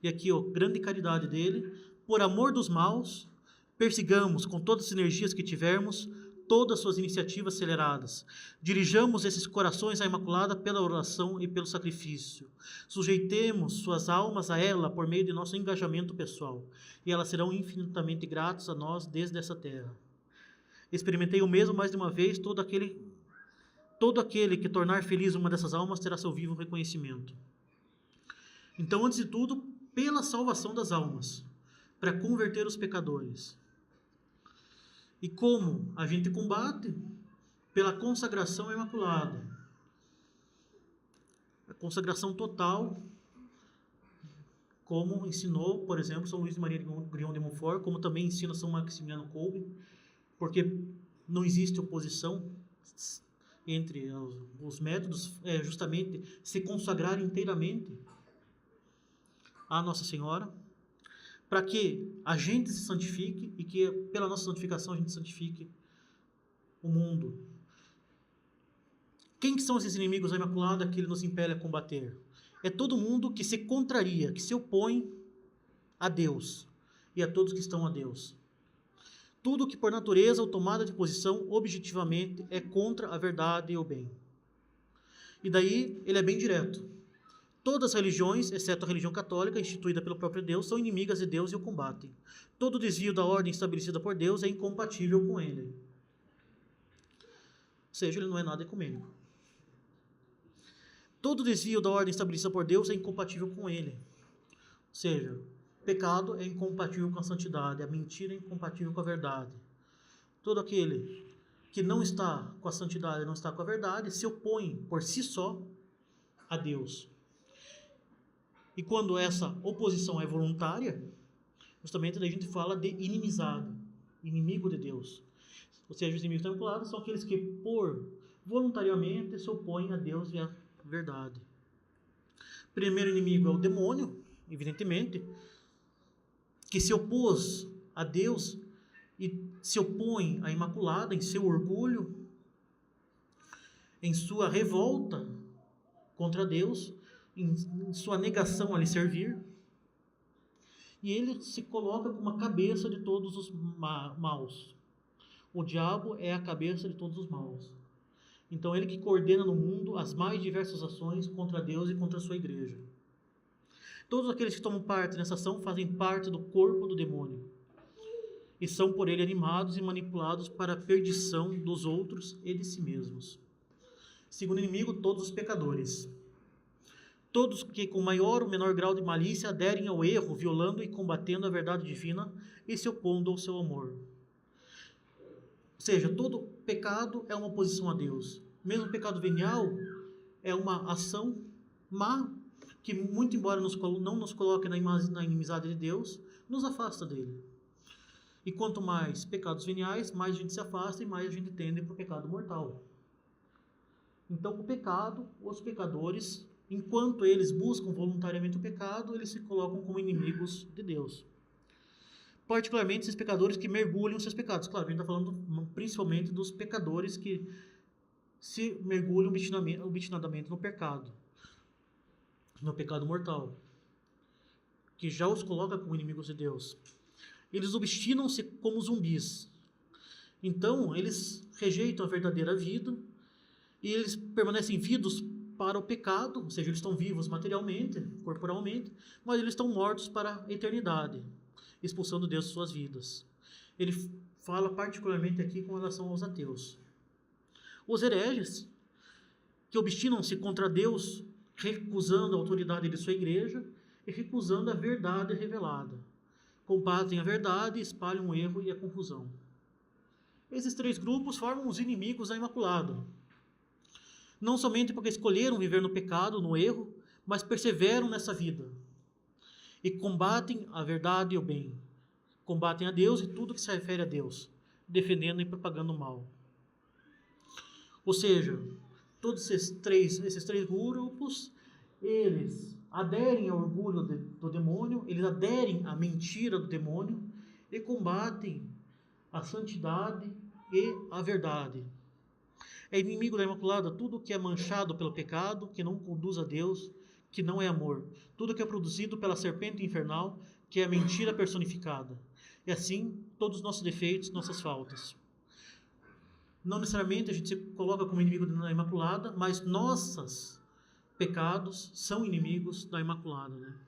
E aqui, grande caridade dele, por amor dos maus, persigamos com todas as energias que tivermos todas as suas iniciativas aceleradas. Dirijamos esses corações à Imaculada pela oração e pelo sacrifício. Sujeitemos suas almas a ela por meio de nosso engajamento pessoal, e elas serão infinitamente gratas a nós desde essa terra. Experimentei o mesmo mais de uma vez, todo aquele que tornar feliz uma dessas almas terá seu vivo reconhecimento. Então, antes de tudo, pela salvação das almas, para converter os pecadores. E como a gente combate? Pela consagração imaculada. A consagração total, como ensinou, por exemplo, São Luís de Maria Grião de Montfort, como também ensina São Maximiliano Kolbe, porque não existe oposição entre os métodos, é justamente se consagrar inteiramente a Nossa Senhora, para que a gente se santifique e que pela nossa santificação a gente santifique o mundo. Quem que são esses inimigos da Imaculada que ele nos impele a combater? É todo mundo que se contraria, que se opõe a Deus e a todos que estão a Deus. Tudo que por natureza ou tomada de posição objetivamente é contra a verdade e o bem. E daí ele é bem direto. Todas as religiões, exceto a religião católica, instituída pelo próprio Deus, são inimigas de Deus e o combatem. Todo desvio da ordem estabelecida por Deus é incompatível com ele. Ou seja, ele não é nada ecumênico. Todo desvio da ordem estabelecida por Deus é incompatível com ele. Ou seja, pecado é incompatível com a santidade, a mentira é incompatível com a verdade. Todo aquele que não está com a santidade, não está com a verdade, se opõe por si só a Deus. E quando essa oposição é voluntária, justamente daí a gente fala de inimizade, inimigo de Deus. Ou seja, os inimigos vinculados são aqueles que, por voluntariamente, se opõem a Deus e à verdade. O primeiro inimigo é o demônio, evidentemente, que se opôs a Deus e se opõe à Imaculada em seu orgulho, em sua revolta contra Deus, em sua negação a lhe servir. E ele se coloca como a cabeça de todos os maus. O diabo é a cabeça de todos os maus. Então, ele que coordena no mundo as mais diversas ações contra Deus e contra a sua igreja. Todos aqueles que tomam parte nessa ação fazem parte do corpo do demônio e são por ele animados e manipulados para a perdição dos outros e de si mesmos. Segundo inimigo, todos os pecadores. Todos que com maior ou menor grau de malícia aderem ao erro, violando e combatendo a verdade divina e se opondo ao seu amor. Ou seja, todo pecado é uma oposição a Deus. Mesmo o pecado venial é uma ação má que, muito embora não nos coloque na inimizade de Deus, nos afasta dele. E quanto mais pecados veniais, mais a gente se afasta e mais a gente tende para o pecado mortal. Então, o pecado, os pecadores, enquanto eles buscam voluntariamente o pecado, eles se colocam como inimigos de Deus. Particularmente esses pecadores que mergulham em seus pecados. Claro, a gente está falando principalmente dos pecadores que se mergulham obstinadamente no pecado mortal, que já os coloca como inimigos de Deus. Eles obstinam-se como zumbis. Então, eles rejeitam a verdadeira vida e eles permanecem vivos para o pecado, ou seja, eles estão vivos materialmente, corporalmente, mas eles estão mortos para a eternidade, expulsando Deus de suas vidas. Ele fala particularmente aqui com relação aos ateus. Os hereges, que obstinam-se contra Deus, recusando a autoridade de sua igreja e recusando a verdade revelada. Combatem a verdade e espalham o erro e a confusão. Esses três grupos formam os inimigos da Imaculada. Não somente porque escolheram viver no pecado, no erro, mas perseveram nessa vida. E combatem a verdade e o bem. Combatem a Deus e tudo que se refere a Deus, defendendo e propagando o mal. Ou seja, todos esses três grupos, eles aderem ao orgulho do demônio, eles aderem à mentira do demônio e combatem a santidade e a verdade. É inimigo da Imaculada tudo que é manchado pelo pecado, que não conduz a Deus, que não é amor. Tudo que é produzido pela serpente infernal, que é a mentira personificada. E assim, todos os nossos defeitos, nossas faltas. Não necessariamente a gente se coloca como inimigo da Imaculada, mas nossos pecados são inimigos da Imaculada, né?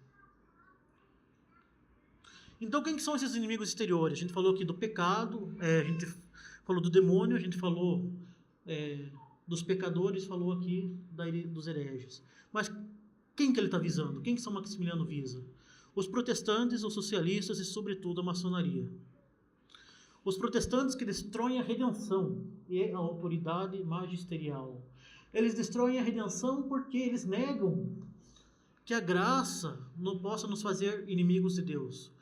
Então, quem são esses inimigos exteriores? A gente falou aqui do pecado, a gente falou do demônio, a gente falou dos pecadores, falou aqui dos hereges. Mas quem que ele está visando? Quem que São Maximiliano visa? Os protestantes, os socialistas e, sobretudo, a maçonaria. Os protestantes que destroem a redenção e a autoridade magisterial. Eles destroem a redenção porque eles negam que a graça não possa nos fazer inimigos de Deus.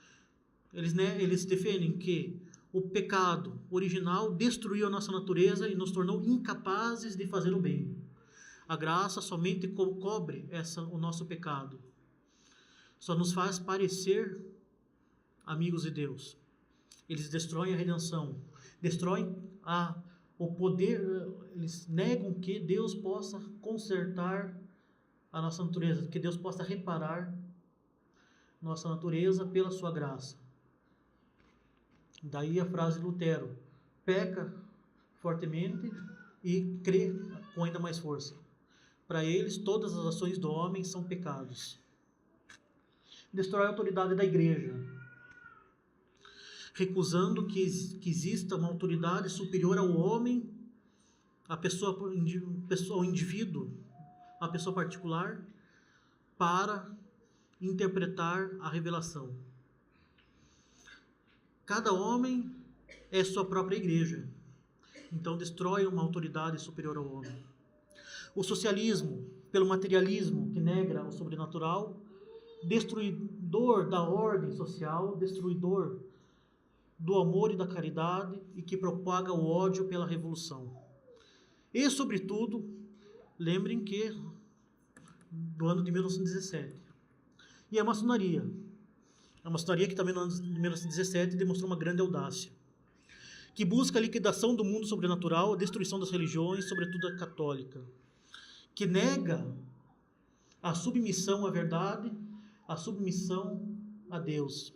Eles defendem que o pecado original destruiu a nossa natureza e nos tornou incapazes de fazer o bem. A graça somente cobre o nosso pecado. Só nos faz parecer amigos de Deus. Eles destroem a redenção, destroem o poder, eles negam que Deus possa consertar a nossa natureza, que Deus possa reparar nossa natureza pela sua graça. Daí a frase de Lutero: peca fortemente e crê com ainda mais força. Para eles, todas as ações do homem são pecados. Destrói a autoridade da igreja, recusando que exista uma autoridade superior ao homem, ao indivíduo, a pessoa particular para interpretar a revelação. Cada homem é sua própria igreja, então destrói uma autoridade superior ao homem. O socialismo, pelo materialismo que nega o sobrenatural, destruidor da ordem social, destruidor do amor e da caridade e que propaga o ódio pela revolução. E, sobretudo, lembrem que do ano de 1917. E a maçonaria que também no ano de 1917 demonstrou uma grande audácia, que busca a liquidação do mundo sobrenatural, a destruição das religiões, sobretudo a católica, que nega a submissão à verdade, a submissão a Deus.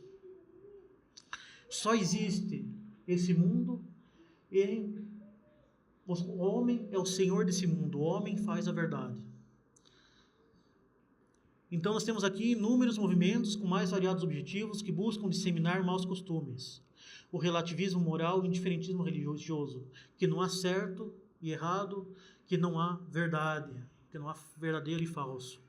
Só existe esse mundo e o homem é o senhor desse mundo, o homem faz a verdade. Então nós temos aqui inúmeros movimentos com mais variados objetivos que buscam disseminar maus costumes, o relativismo moral e o indiferentismo religioso, que não há certo e errado, que não há verdade, que não há verdadeiro e falso.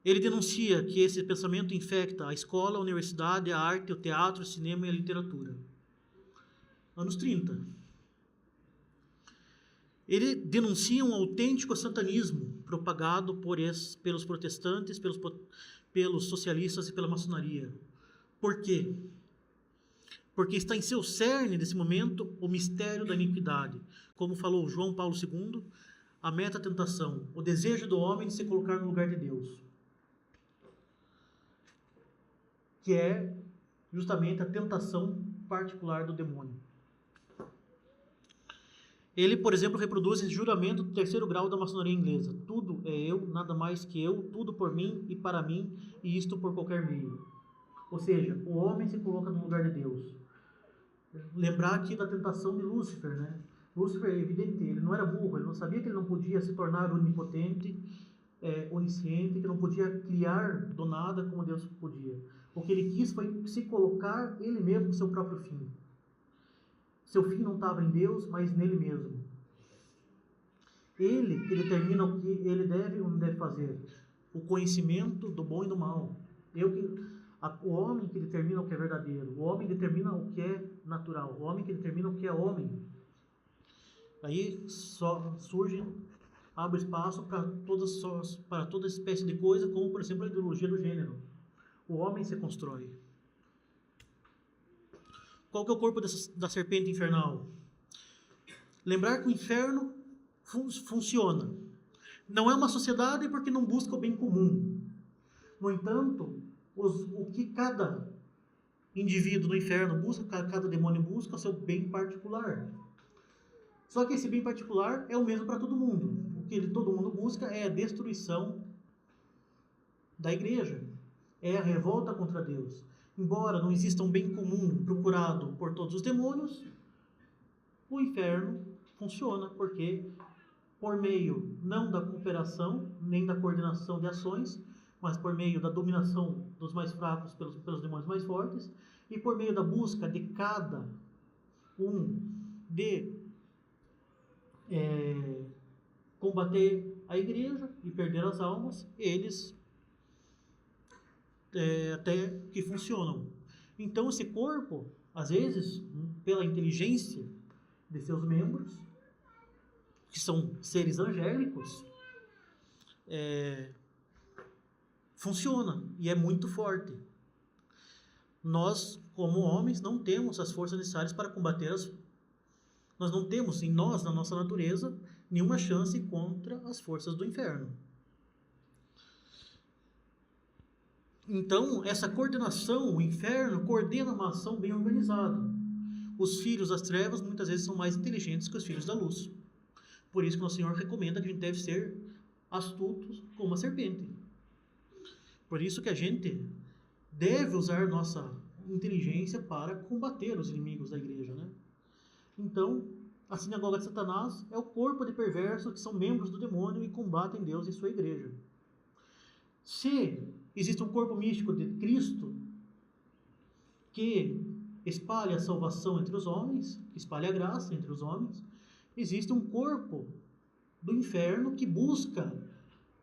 Ele denuncia que esse pensamento infecta a escola, a universidade, a arte, o teatro, o cinema e a literatura. Anos 30. Ele denuncia um autêntico satanismo propagado pelos protestantes, pelos socialistas e pela maçonaria. Por quê? Porque está em seu cerne, nesse momento, o mistério da iniquidade. Como falou João Paulo II, a meta-tentação, o desejo do homem de se colocar no lugar de Deus, que é justamente a tentação particular do demônio. Ele, por exemplo, reproduz esse juramento do 3º grau da maçonaria inglesa. Tudo é eu, nada mais que eu, tudo por mim e para mim, e isto por qualquer meio. Ou seja, o homem se coloca no lugar de Deus. Lembrar aqui da tentação de Lúcifer, né? Lúcifer, é evidente, ele não era burro, ele não sabia que ele não podia se tornar onipotente, onisciente, que não podia criar do nada como Deus podia. O que ele quis foi se colocar ele mesmo no seu próprio fim. Seu fim não estava em Deus, mas nele mesmo. Ele que determina o que ele deve ou não deve fazer. O conhecimento do bom e do mal. O homem que determina o que é verdadeiro. O homem que determina o que é natural. O homem que determina o que é homem. Aí só abre espaço para toda espécie de coisa, como por exemplo a ideologia do gênero. O homem se constrói. Qual que é o corpo da serpente infernal? Lembrar que o inferno funciona. Não é uma sociedade porque não busca o bem comum. No entanto, o que cada indivíduo no inferno busca, cada demônio busca, é o seu bem particular. Só que esse bem particular é o mesmo para todo mundo. O que todo mundo busca é a destruição da igreja. É a revolta contra Deus. Embora não exista um bem comum procurado por todos os demônios, o inferno funciona, porque por meio não da cooperação, nem da coordenação de ações, mas por meio da dominação dos mais fracos pelos demônios mais fortes, e por meio da busca de cada um de combater a igreja e perder as almas, eles até que funcionam. Então esse corpo, às vezes, pela inteligência de seus membros, que são seres angélicos, funciona e é muito forte. Nós, como homens, não temos as forças necessárias para combater nós não temos em nós, na nossa natureza, nenhuma chance contra as forças do inferno. Então, essa coordenação, o inferno coordena uma ação bem organizada. Os filhos das trevas muitas vezes são mais inteligentes que os filhos da luz. Por isso que Nosso Senhor recomenda que a gente deve ser astutos como a serpente. Por isso que a gente deve usar nossa inteligência para combater os inimigos da igreja, né? Então, a sinagoga de Satanás é o corpo de perversos que são membros do demônio e combatem Deus e sua igreja. Se existe um corpo místico de Cristo que espalha a salvação entre os homens, que espalha a graça entre os homens, existe um corpo do inferno que busca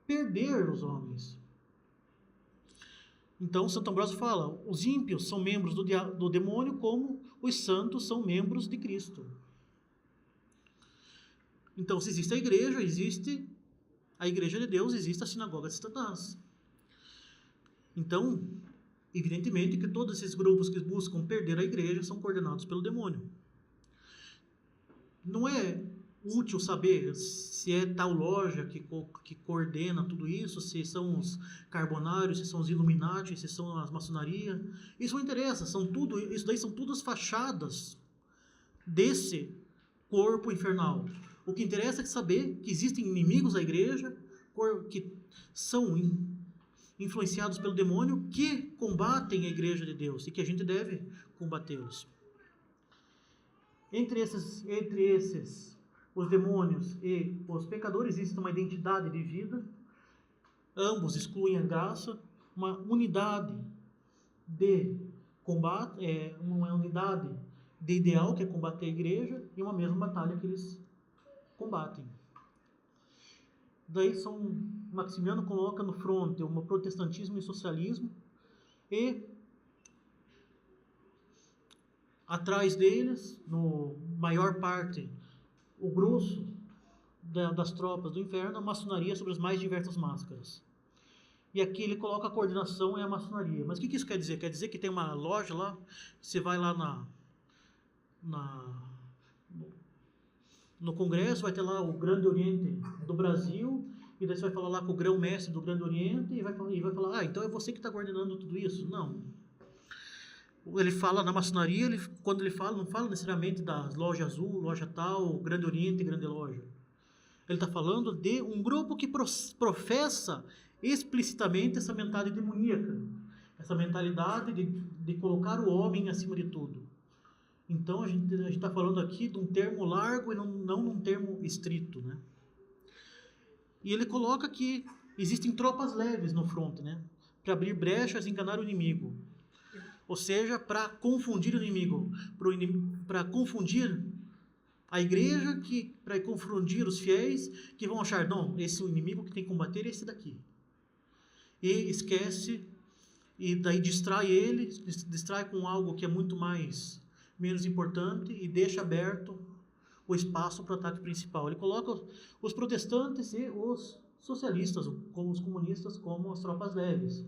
perder os homens. Então, Santo Ambrósio fala, os ímpios são membros do demônio, como os santos são membros de Cristo. Então, se existe a igreja, existe a igreja de Deus, existe a sinagoga de Satanás. Então, evidentemente que todos esses grupos que buscam perder a igreja são coordenados pelo demônio. Não é útil saber se é tal loja que coordena tudo isso, se são os carbonários, se são os Illuminati, se são as maçonaria. Isso não interessa, isso daí são tudo as fachadas desse corpo infernal. O que interessa é saber que existem inimigos da igreja, que são influenciados pelo demônio, que combatem a igreja de Deus e que a gente deve combatê-los. Entre esses, os demônios e os pecadores, existe uma identidade de vida, ambos excluem a graça, uma unidade de combate, uma unidade de ideal, que é combater a igreja, e uma mesma batalha que eles combatem. Daí Maximiano coloca no fronte o protestantismo e o socialismo, e atrás deles, no maior parte, o grosso das tropas do inferno, a maçonaria sobre as mais diversas máscaras. E aqui ele coloca a coordenação é a maçonaria. Mas o que isso quer dizer? Quer dizer que tem uma loja lá, você vai lá no Congresso, vai ter lá o Grande Oriente do Brasil, e daí você vai falar lá com o grão-mestre do Grande Oriente, e vai falar, então é você que está coordenando tudo isso? Não. Ele fala na maçonaria, quando ele fala, não fala necessariamente das loja azul, loja tal, Grande Oriente, Grande Loja. Ele está falando de um grupo que professa explicitamente essa mentalidade demoníaca, essa mentalidade de colocar o homem acima de tudo. Então a gente está falando aqui de um termo largo e não num termo estrito, né? E ele coloca que existem tropas leves no fronte, né? Para abrir brechas e enganar o inimigo. Ou seja, para confundir o inimigo, para confundir a igreja, para confundir os fiéis, que vão achar, não, esse é o inimigo que tem que combater, é esse daqui. E esquece, e daí distrai com algo que é muito menos importante, e deixa aberto o espaço para o ataque principal. Ele coloca os protestantes e os socialistas, como os comunistas, como as tropas leves.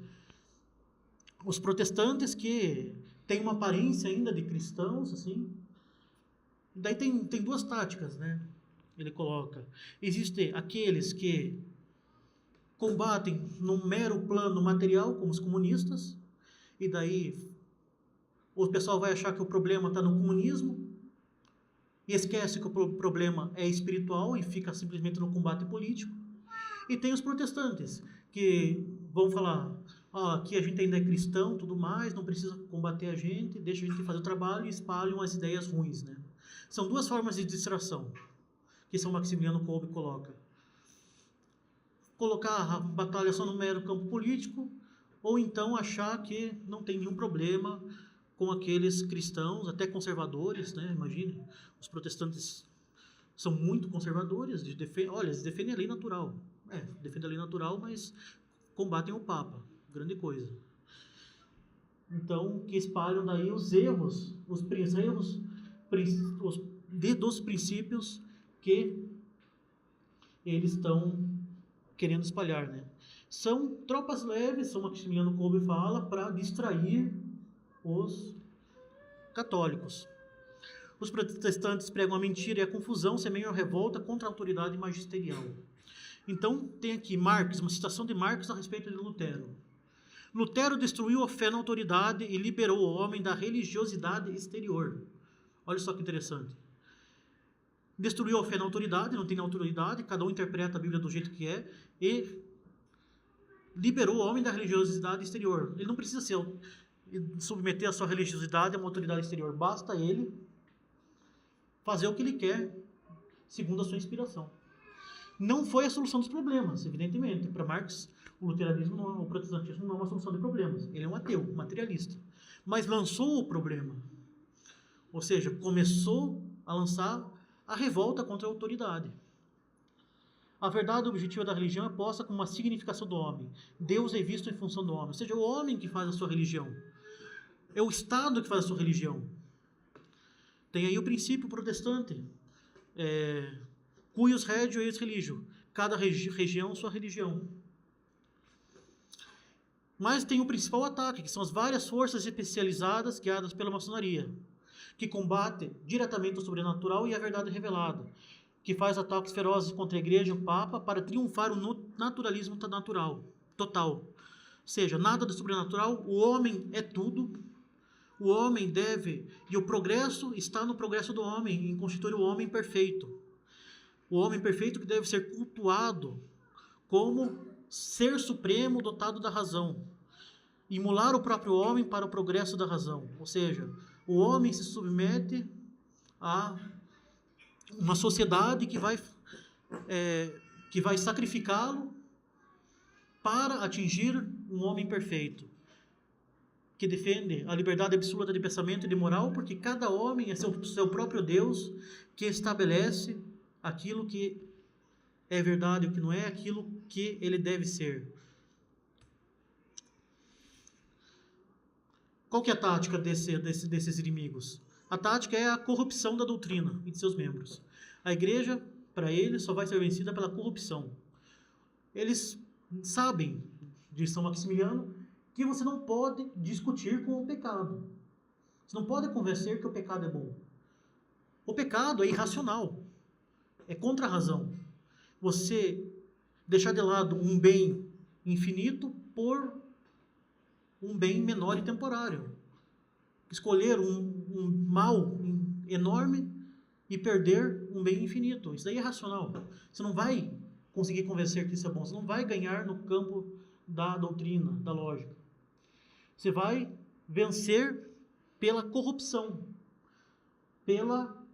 Os protestantes que têm uma aparência ainda de cristãos, assim. Daí tem duas táticas, né? Ele coloca. Existem aqueles que combatem num mero plano material, como os comunistas, e daí o pessoal vai achar que o problema está no comunismo, e esquece que o problema é espiritual e fica simplesmente no combate político. E tem os protestantes, que vão falar, aqui a gente ainda é cristão, tudo mais, não precisa combater a gente, deixa a gente fazer o trabalho, e espalham as ideias ruins, né? São duas formas de distração que São Maximiano Kolbe coloca. Colocar a batalha só no mero campo político, ou então achar que não tem nenhum problema com aqueles cristãos, até conservadores, né? Imagine, os protestantes são muito conservadores, eles defendem a lei natural. Defendem a lei natural, mas combatem o Papa, grande coisa. Então, que espalham daí os erros, dos princípios que eles estão querendo espalhar, né? São tropas leves, São Maximiano Kolbe fala, para distrair os católicos. Os protestantes pregam a mentira e a confusão, semeiam a revolta contra a autoridade magisterial. Então, tem aqui Marx, uma citação de Marx a respeito de Lutero. Lutero destruiu a fé na autoridade e liberou o homem da religiosidade exterior. Olha só que interessante. Destruiu a fé na autoridade, não tem autoridade, cada um interpreta a Bíblia do jeito que é, e liberou o homem da religiosidade exterior. Ele não precisa submeter a sua religiosidade a uma autoridade exterior, basta ele fazer o que ele quer, segundo a sua inspiração. Não foi a solução dos problemas, evidentemente. Para Marx, o protestantismo não é uma solução de problemas. Ele é um ateu, materialista. Mas lançou o problema. Ou seja, começou a lançar a revolta contra a autoridade. A verdade objetiva da religião é posta como uma significação do homem. Deus é visto em função do homem. Ou seja, é o homem que faz a sua religião. É o Estado que faz a sua religião. Tem aí o princípio protestante. Cuius regio eis religio. Cada região, sua religião. Mas tem o principal ataque, que são as várias forças especializadas guiadas pela maçonaria, que combatem diretamente o sobrenatural e a verdade revelada, que faz ataques ferozes contra a igreja e o Papa para triunfar o naturalismo natural, total. Ou seja, nada do sobrenatural, o homem é tudo, o homem deve, e o progresso está no progresso do homem, em constituir o homem perfeito. O homem perfeito que deve ser cultuado como ser supremo dotado da razão. Imular o próprio homem para o progresso da razão. Ou seja, o homem se submete a uma sociedade que vai sacrificá-lo para atingir um homem perfeito, que defende a liberdade absoluta de pensamento e de moral, porque cada homem é seu próprio Deus, que estabelece aquilo que é verdade e o que não é, aquilo que ele deve ser. Qual que é a tática desses inimigos? A tática é a corrupção da doutrina e de seus membros. A igreja, para eles, só vai ser vencida pela corrupção. Eles sabem, de São Maximiliano, que você não pode discutir com o pecado. Você não pode convencer que o pecado é bom. O pecado é irracional. É contra a razão. Você deixar de lado um bem infinito por um bem menor e temporário. Escolher um mal enorme e perder um bem infinito. Isso daí é racional. Você não vai conseguir convencer que isso é bom. Você não vai ganhar no campo da doutrina, da lógica. Você vai vencer pela corrupção, pela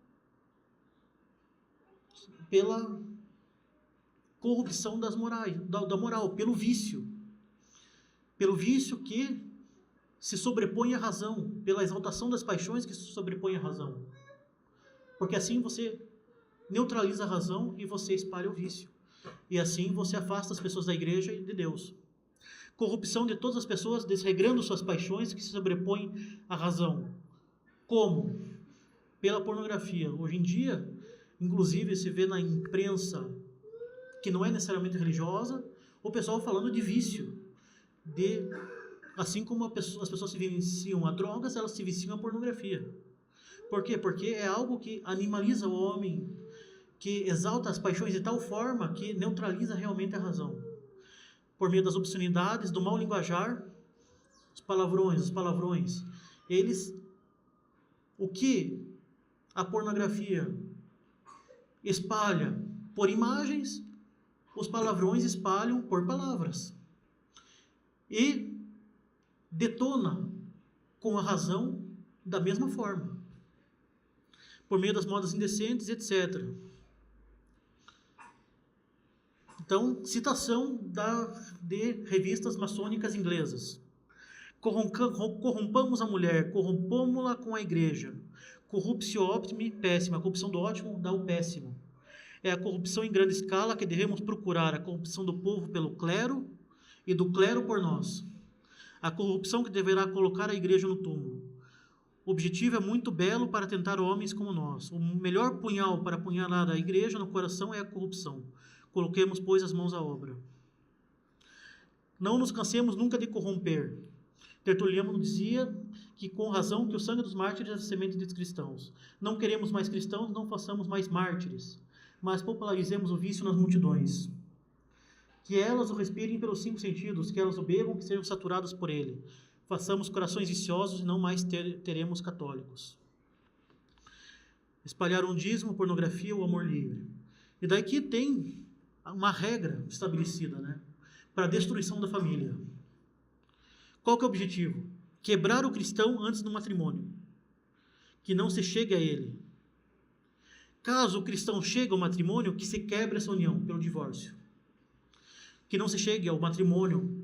corrupção das morais, da moral, pelo vício que se sobrepõe à razão, pela exaltação das paixões que se sobrepõe à razão. Porque assim você neutraliza a razão e você espalha o vício. E assim você afasta as pessoas da igreja e de Deus. Corrupção de todas as pessoas, desregrando suas paixões que se sobrepõem à razão. Como? Pela pornografia. Hoje em dia, inclusive, se vê na imprensa, que não é necessariamente religiosa, o pessoal falando de vício. Assim como as pessoas se viciam a drogas, elas se viciam a pornografia. Por quê? Porque é algo que animaliza o homem, que exalta as paixões de tal forma que neutraliza realmente a razão. Por meio das obscenidades, do mau linguajar, os palavrões, o que a pornografia espalha por imagens, os palavrões espalham por palavras. E detona com a razão da mesma forma, por meio das modas indecentes, etc. Então, citação de revistas maçônicas inglesas. Corrompamos a mulher, corrompamos-la com a igreja. Corruptio optimi, péssima. A corrupção do ótimo dá o péssimo. É a corrupção em grande escala que devemos procurar, a corrupção do povo pelo clero e do clero por nós. A corrupção que deverá colocar a igreja no túmulo. O objetivo é muito belo para tentar homens como nós. O melhor punhal para apunhalar a igreja no coração é a corrupção. Coloquemos, pois, as mãos à obra. Não nos cansemos nunca de corromper. Tertuliano dizia que, com razão, que o sangue dos mártires é a semente dos cristãos. Não queremos mais cristãos, não façamos mais mártires, mas popularizemos o vício nas multidões. Que elas o respirem pelos 5 sentidos, que elas o bebam, que sejam saturadas por ele. Façamos corações viciosos e não mais teremos católicos. Espalhar o dízimo, pornografia, o amor livre. E daí que tem uma regra estabelecida, né, para a destruição da família. Qual que é o objetivo? Quebrar o cristão antes do matrimônio. Que não se chegue a ele. Caso o cristão chegue ao matrimônio, que se quebre essa união pelo divórcio. Que não se chegue ao matrimônio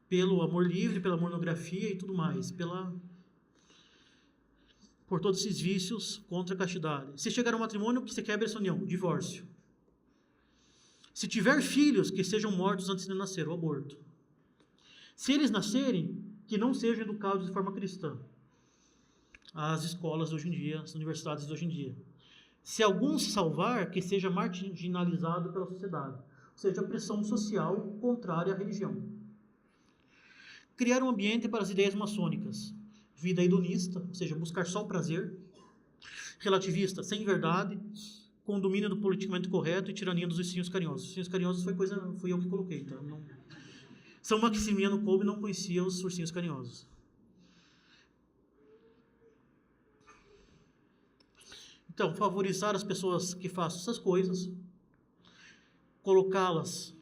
pelo amor livre, pela pornografia e tudo mais, por todos esses vícios contra a castidade. Se chegar ao matrimônio, que se quebre essa união, divórcio. Se tiver filhos, que sejam mortos antes de nascer, o aborto. Se eles nascerem, que não sejam educados de forma cristã. As escolas de hoje em dia, as universidades de hoje em dia. Se algum se salvar, que seja marginalizado pela sociedade. Ou seja, a pressão social contrária à religião. Criar um ambiente para as ideias maçônicas. Vida hedonista, ou seja, buscar só o prazer. Relativista, sem verdade. Com domínio do politicamente correto e tirania dos ursinhos carinhosos. Os ursinhos carinhosos fui eu que coloquei. Tá? Não... São Maximiano Kolbe não conhecia os ursinhos carinhosos. Então, favorizar as pessoas que façam essas coisas, colocá-las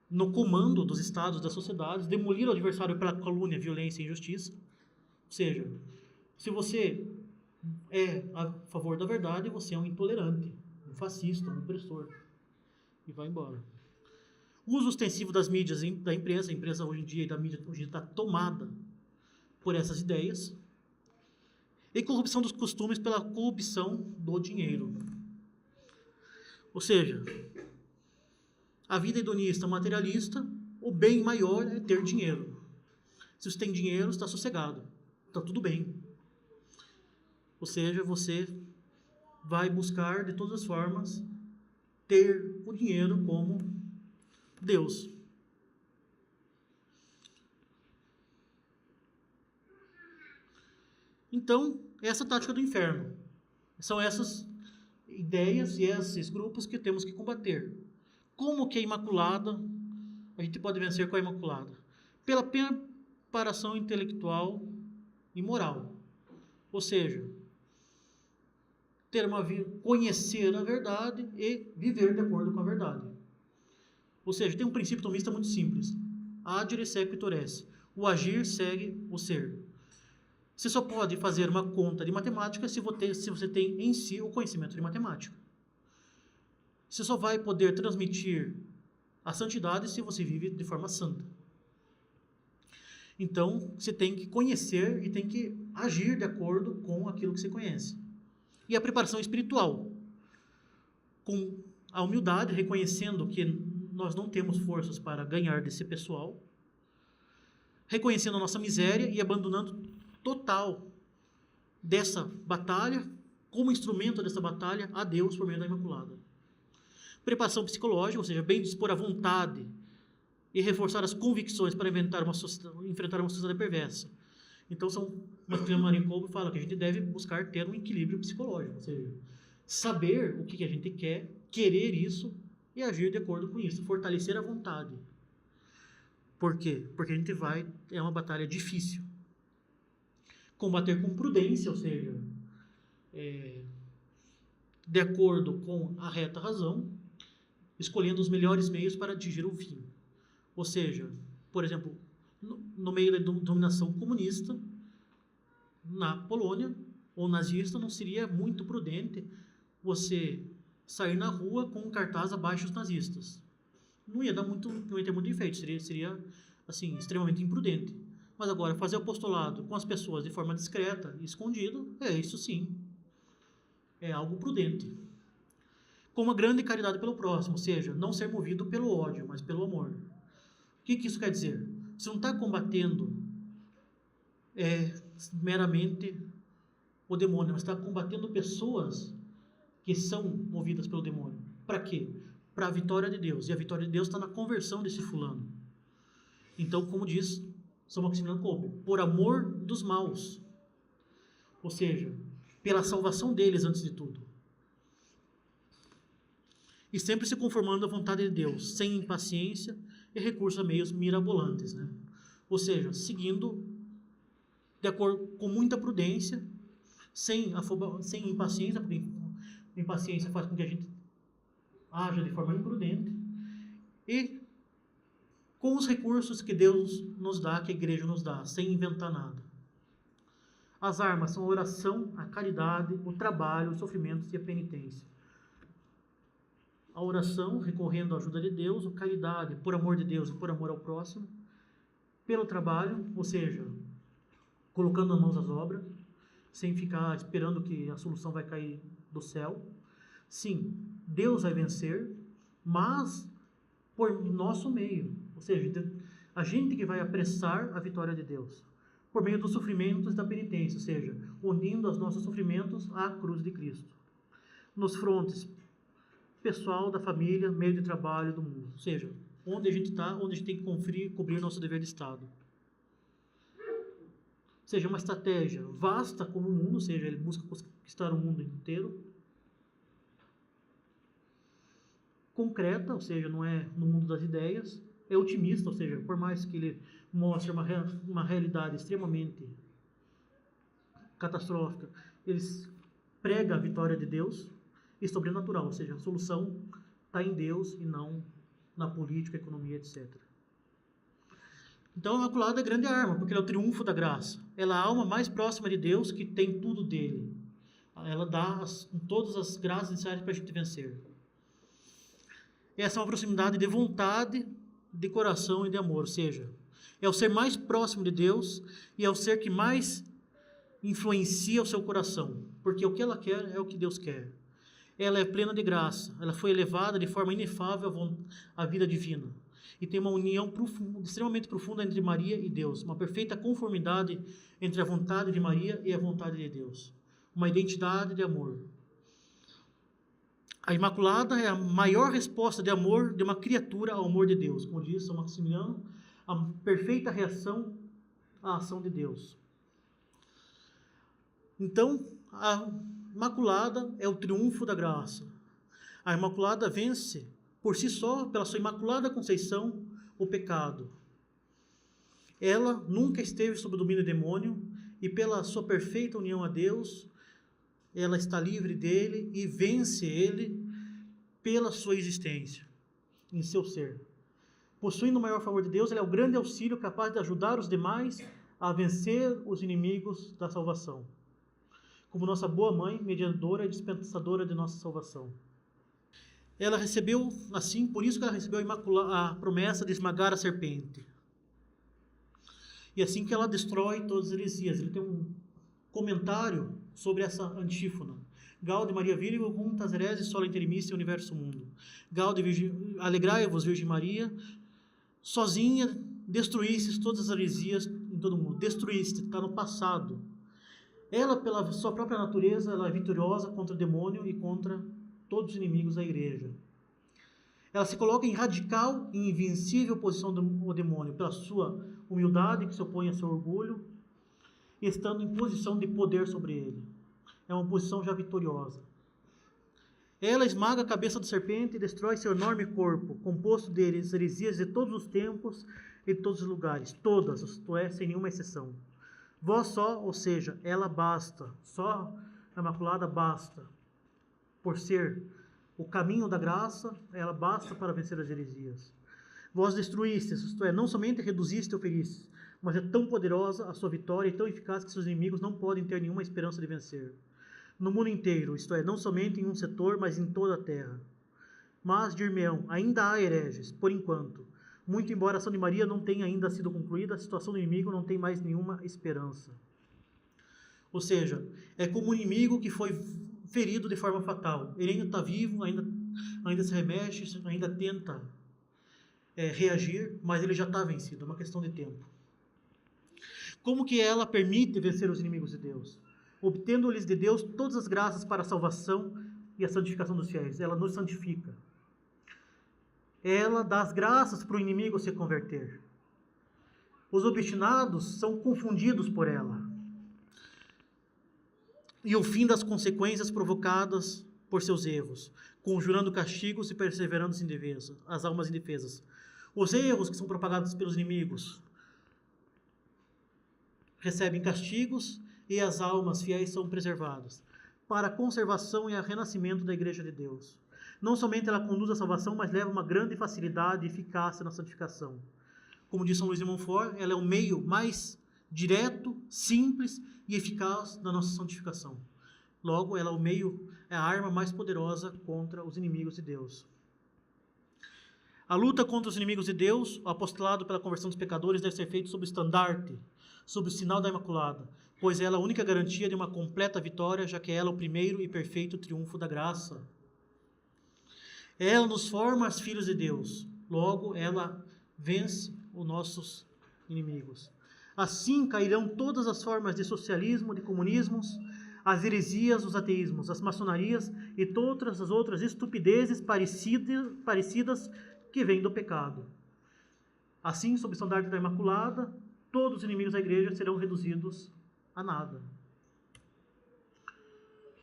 no comando dos estados, das sociedades, demolir o adversário pela calúnia, violência e injustiça. Ou seja, se você é a favor da verdade, você é um intolerante, um fascista, um opressor. E vai embora. O uso ostensivo das mídias da imprensa, a imprensa hoje em dia e da mídia hoje está tomada por essas ideias. E corrupção dos costumes pela corrupção do dinheiro. Ou seja, a vida hedonista, materialista, o bem maior é ter dinheiro. Se você tem dinheiro, está sossegado, está tudo bem. Ou seja, você vai buscar de todas as formas ter o dinheiro como Deus. Então, essa é a tática do inferno. São essas ideias e esses grupos que temos que combater. Como que a Imaculada, a gente pode vencer com a Imaculada? Pela preparação intelectual e moral. Ou seja, conhecer a verdade e viver de acordo com a verdade. Ou seja, tem um princípio tomista muito simples. Agere sequitur esse. O agir segue o ser. Você só pode fazer uma conta de matemática se você tem em si o conhecimento de matemática. Você só vai poder transmitir a santidade se você vive de forma santa. Então, você tem que conhecer e tem que agir de acordo com aquilo que você conhece. E a preparação espiritual, com a humildade, reconhecendo que nós não temos forças para ganhar desse pessoal, reconhecendo a nossa miséria e abandonando total dessa batalha, como instrumento dessa batalha, a Deus por meio da Imaculada. Preparação psicológica, ou seja, bem dispor a vontade e reforçar as convicções para enfrentar uma sociedade perversa. Então, Maximiano Kolbe fala que a gente deve buscar ter um equilíbrio psicológico, ou seja, saber o que a gente quer, querer isso e agir de acordo com isso, fortalecer a vontade. Por quê? Porque é uma batalha difícil. Combater com prudência, ou seja, de acordo com a reta razão, escolhendo os melhores meios para atingir o fim. Ou seja, por exemplo, no meio da dominação comunista, na Polônia, ou nazista, não seria muito prudente você sair na rua com um cartaz abaixo dos nazistas. Não ia ter muito efeito, seria assim, extremamente imprudente. Mas agora, fazer o apostolado com as pessoas de forma discreta e escondido, isso sim, é algo prudente. Com uma grande caridade pelo próximo, ou seja, não ser movido pelo ódio, mas pelo amor. O que isso quer dizer? Você não está combatendo meramente o demônio, mas está combatendo pessoas que são movidas pelo demônio. Para quê? Para a vitória de Deus. E a vitória de Deus está na conversão desse fulano. Então, como diz São Maximiano Kolbe, por amor dos maus. Ou seja, pela salvação deles antes de tudo. E sempre se conformando à vontade de Deus, sem impaciência e recurso a meios mirabolantes, né? Ou seja, seguindo de acordo com muita prudência, sem impaciência, porque a impaciência faz com que a gente haja de forma imprudente, e com os recursos que Deus nos dá, que a igreja nos dá, sem inventar nada. As armas são a oração, a caridade, o trabalho, os sofrimentos e a penitência. A oração, recorrendo à ajuda de Deus, a caridade, por amor de Deus e por amor ao próximo, pelo trabalho, ou seja, colocando as mãos às obras, sem ficar esperando que a solução vai cair do céu. Sim, Deus vai vencer, mas por nosso meio. Ou seja, a gente que vai apressar a vitória de Deus, por meio dos sofrimentos da penitência, ou seja, unindo os nossos sofrimentos à cruz de Cristo. Nos frontes pessoal, da família, meio de trabalho, do mundo. Ou seja, onde a gente está, onde a gente tem que cobrir o nosso dever de Estado. Ou seja, uma estratégia vasta como o mundo, ou seja, ele busca conquistar o mundo inteiro. Concreta, ou seja, não é no mundo das ideias. É otimista, ou seja, por mais que ele mostre uma realidade extremamente catastrófica, ele prega a vitória de Deus e sobrenatural, ou seja, a solução está em Deus e não na política, economia, etc. Então, a Imaculada é a grande arma, porque ela é o triunfo da graça. Ela é a alma mais próxima de Deus, que tem tudo dele. Ela dá todas as graças necessárias para a gente vencer. Essa é uma proximidade de vontade, de coração e de amor, ou seja, é o ser mais próximo de Deus e é o ser que mais influencia o seu coração, porque o que ela quer é o que Deus quer. Ela é plena de graça, ela foi elevada de forma inefável à vida divina e tem uma união extremamente profunda entre Maria e Deus, uma perfeita conformidade entre a vontade de Maria e a vontade de Deus, uma identidade de amor. A Imaculada é a maior resposta de amor de uma criatura ao amor de Deus, como diz São Maximiliano, a perfeita reação à ação de Deus. Então, a Imaculada é o triunfo da graça. A Imaculada vence, por si só, pela sua Imaculada Conceição, o pecado. Ela nunca esteve sob o domínio do demônio e, pela sua perfeita união a Deus, ela está livre dele e vence ele pela sua existência, em seu ser. Possuindo o maior favor de Deus, ela é o grande auxílio capaz de ajudar os demais a vencer os inimigos da salvação. Como nossa boa mãe, mediadora e dispensadora de nossa salvação. Ela recebeu, assim, por isso que ela recebeu a promessa de esmagar a serpente. E assim que ela destrói todas as heresias. Ele tem um comentário sobre essa antífona. Gaude Maria Virgo, cumtas hereses, sola interimissima, universo mundo. Gaude, alegrai-vos, Virgem Maria, sozinha destruísse todas as heresias em todo o mundo. Destruísse, está no passado. Ela, pela sua própria natureza, ela é vitoriosa contra o demônio e contra todos os inimigos da igreja. Ela se coloca em radical e invencível oposição ao demônio, pela sua humildade, que se opõe ao seu orgulho, e estando em posição de poder sobre ele. É uma posição já vitoriosa. Ela esmaga a cabeça do serpente e destrói seu enorme corpo, composto de heresias de todos os tempos e de todos os lugares, todas, isto é, sem nenhuma exceção. Vós só, ou seja, ela basta, só a Imaculada basta, por ser o caminho da graça, ela basta para vencer as heresias. Vós destruístes, isto é, não somente reduziste ou feristes, mas é tão poderosa a sua vitória e tão eficaz que seus inimigos não podem ter nenhuma esperança de vencer. No mundo inteiro, isto é, não somente em um setor, mas em toda a terra. Mas, dir-me-ão, ainda há hereges, por enquanto. Muito embora a ação de Maria não tenha ainda sido concluída, a situação do inimigo não tem mais nenhuma esperança. Ou seja, é como um inimigo que foi ferido de forma fatal. Ele ainda está vivo, ainda se remexe, ainda tenta reagir, mas ele já está vencido, é uma questão de tempo. Como que ela permite vencer os inimigos de Deus? Obtendo-lhes de Deus todas as graças para a salvação e a santificação dos fiéis. Ela nos santifica. Ela dá as graças para o inimigo se converter. Os obstinados são confundidos por ela. E o fim das consequências provocadas por seus erros, conjurando castigos e perseverando em defesa, as almas indefesas. Os erros que são propagados pelos inimigos recebem castigos e as almas fiéis são preservadas para a conservação e a renascimento da Igreja de Deus. Não somente ela conduz à salvação, mas leva uma grande facilidade e eficácia na santificação. Como diz São Luís de Montfort, ela é o meio mais direto, simples e eficaz da nossa santificação. Logo, ela é a arma mais poderosa contra os inimigos de Deus. A luta contra os inimigos de Deus, o apostolado pela conversão dos pecadores, deve ser feito sob o estandarte, sob o sinal da Imaculada, pois ela é a única garantia de uma completa vitória, já que ela é o primeiro e perfeito triunfo da graça. Ela nos forma os filhos de Deus. Logo, ela vence os nossos inimigos. Assim cairão todas as formas de socialismo, de comunismos, as heresias, os ateísmos, as maçonarias e todas as outras estupidezes parecidas que vêm do pecado. Assim, sob o estandarte da Imaculada, todos os inimigos da igreja serão reduzidos a nada.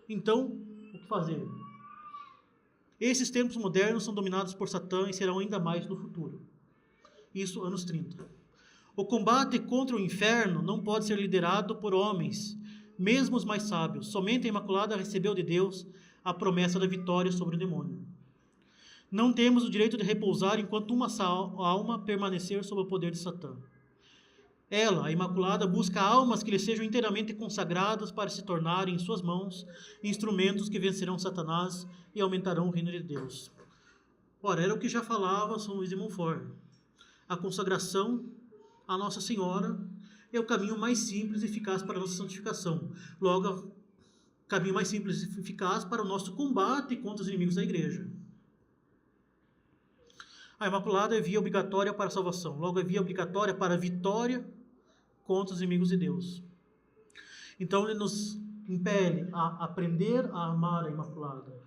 Então, o que fazer? Esses tempos modernos são dominados por Satã e serão ainda mais no futuro. Isso, anos 30. O combate contra o inferno não pode ser liderado por homens, mesmo os mais sábios. Somente a Imaculada recebeu de Deus a promessa da vitória sobre o demônio. Não temos o direito de repousar enquanto uma alma permanecer sob o poder de Satã. Ela, a Imaculada, busca almas que lhe sejam inteiramente consagradas para se tornarem em suas mãos instrumentos que vencerão Satanás e aumentarão o reino de Deus. Ora, era o que já falava São Luís de Montfort. A consagração a Nossa Senhora é o caminho mais simples e eficaz para a nossa santificação. Logo, o caminho mais simples e eficaz para o nosso combate contra os inimigos da igreja. A Imaculada é via obrigatória para a salvação. Logo, é via obrigatória para a vitória contra os inimigos de Deus. Então, ele nos impele a aprender a amar a Imaculada.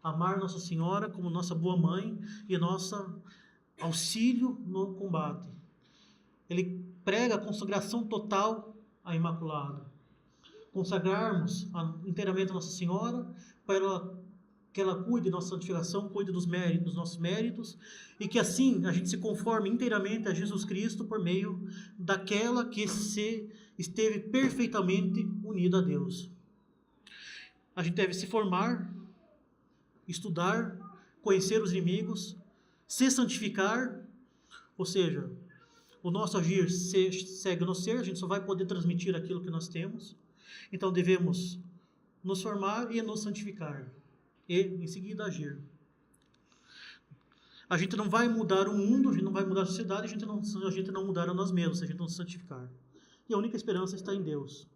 Amar Nossa Senhora como nossa boa mãe e nosso auxílio no combate. Ele prega a consagração total à Imaculada. Consagrarmos inteiramente a Nossa Senhora para que ela cuide da nossa santificação, cuide dos nossos méritos, e que assim a gente se conforme inteiramente a Jesus Cristo por meio daquela que esteve perfeitamente unida a Deus. A gente deve se formar, estudar, conhecer os inimigos, se santificar, ou seja, o nosso agir segue no ser, a gente só vai poder transmitir aquilo que nós temos. Então devemos nos formar e nos santificar. E, em seguida, agir. A gente não vai mudar o mundo, a gente não vai mudar a sociedade, a gente não mudar a nós mesmos, se a gente não se santificar. E a única esperança está em Deus.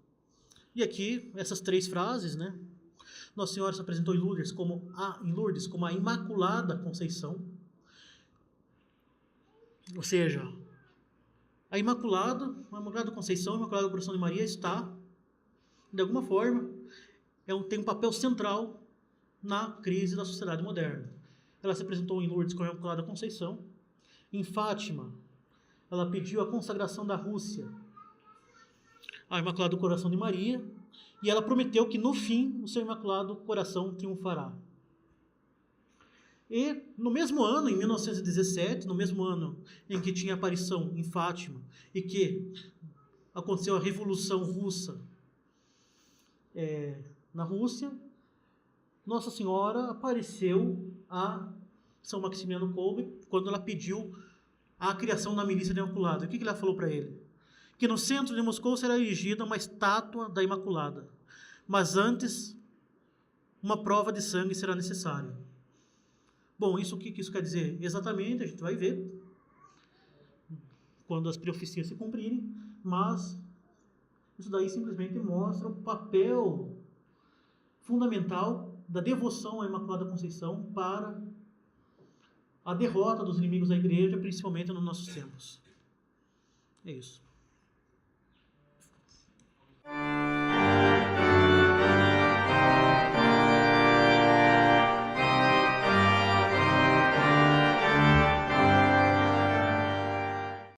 E aqui, essas 3 frases, né? Nossa Senhora se apresentou em Lourdes como a Imaculada Conceição. Ou seja, a Imaculada Conceição, a Imaculada Coração de Maria está, de alguma forma, tem um papel central na crise da sociedade moderna. Ela se apresentou em Lourdes como a Imaculada Conceição. Em Fátima, ela pediu a consagração da Rússia ao Imaculado Coração de Maria, e ela prometeu que no fim o seu Imaculado Coração triunfará. E no mesmo ano, em 1917, no mesmo ano em que tinha aparição em Fátima e que aconteceu a Revolução Russa na Rússia, Nossa Senhora apareceu a São Maximiano Kolbe quando ela pediu a criação da milícia da Imaculada. O que ela falou para ele? Que no centro de Moscou será erigida uma estátua da Imaculada, mas antes uma prova de sangue será necessária. Bom, o que isso quer dizer? Exatamente, a gente vai ver quando as profecias se cumprirem, mas isso daí simplesmente mostra o papel fundamental da devoção à Imaculada Conceição para a derrota dos inimigos da igreja, principalmente nos nossos tempos. É isso.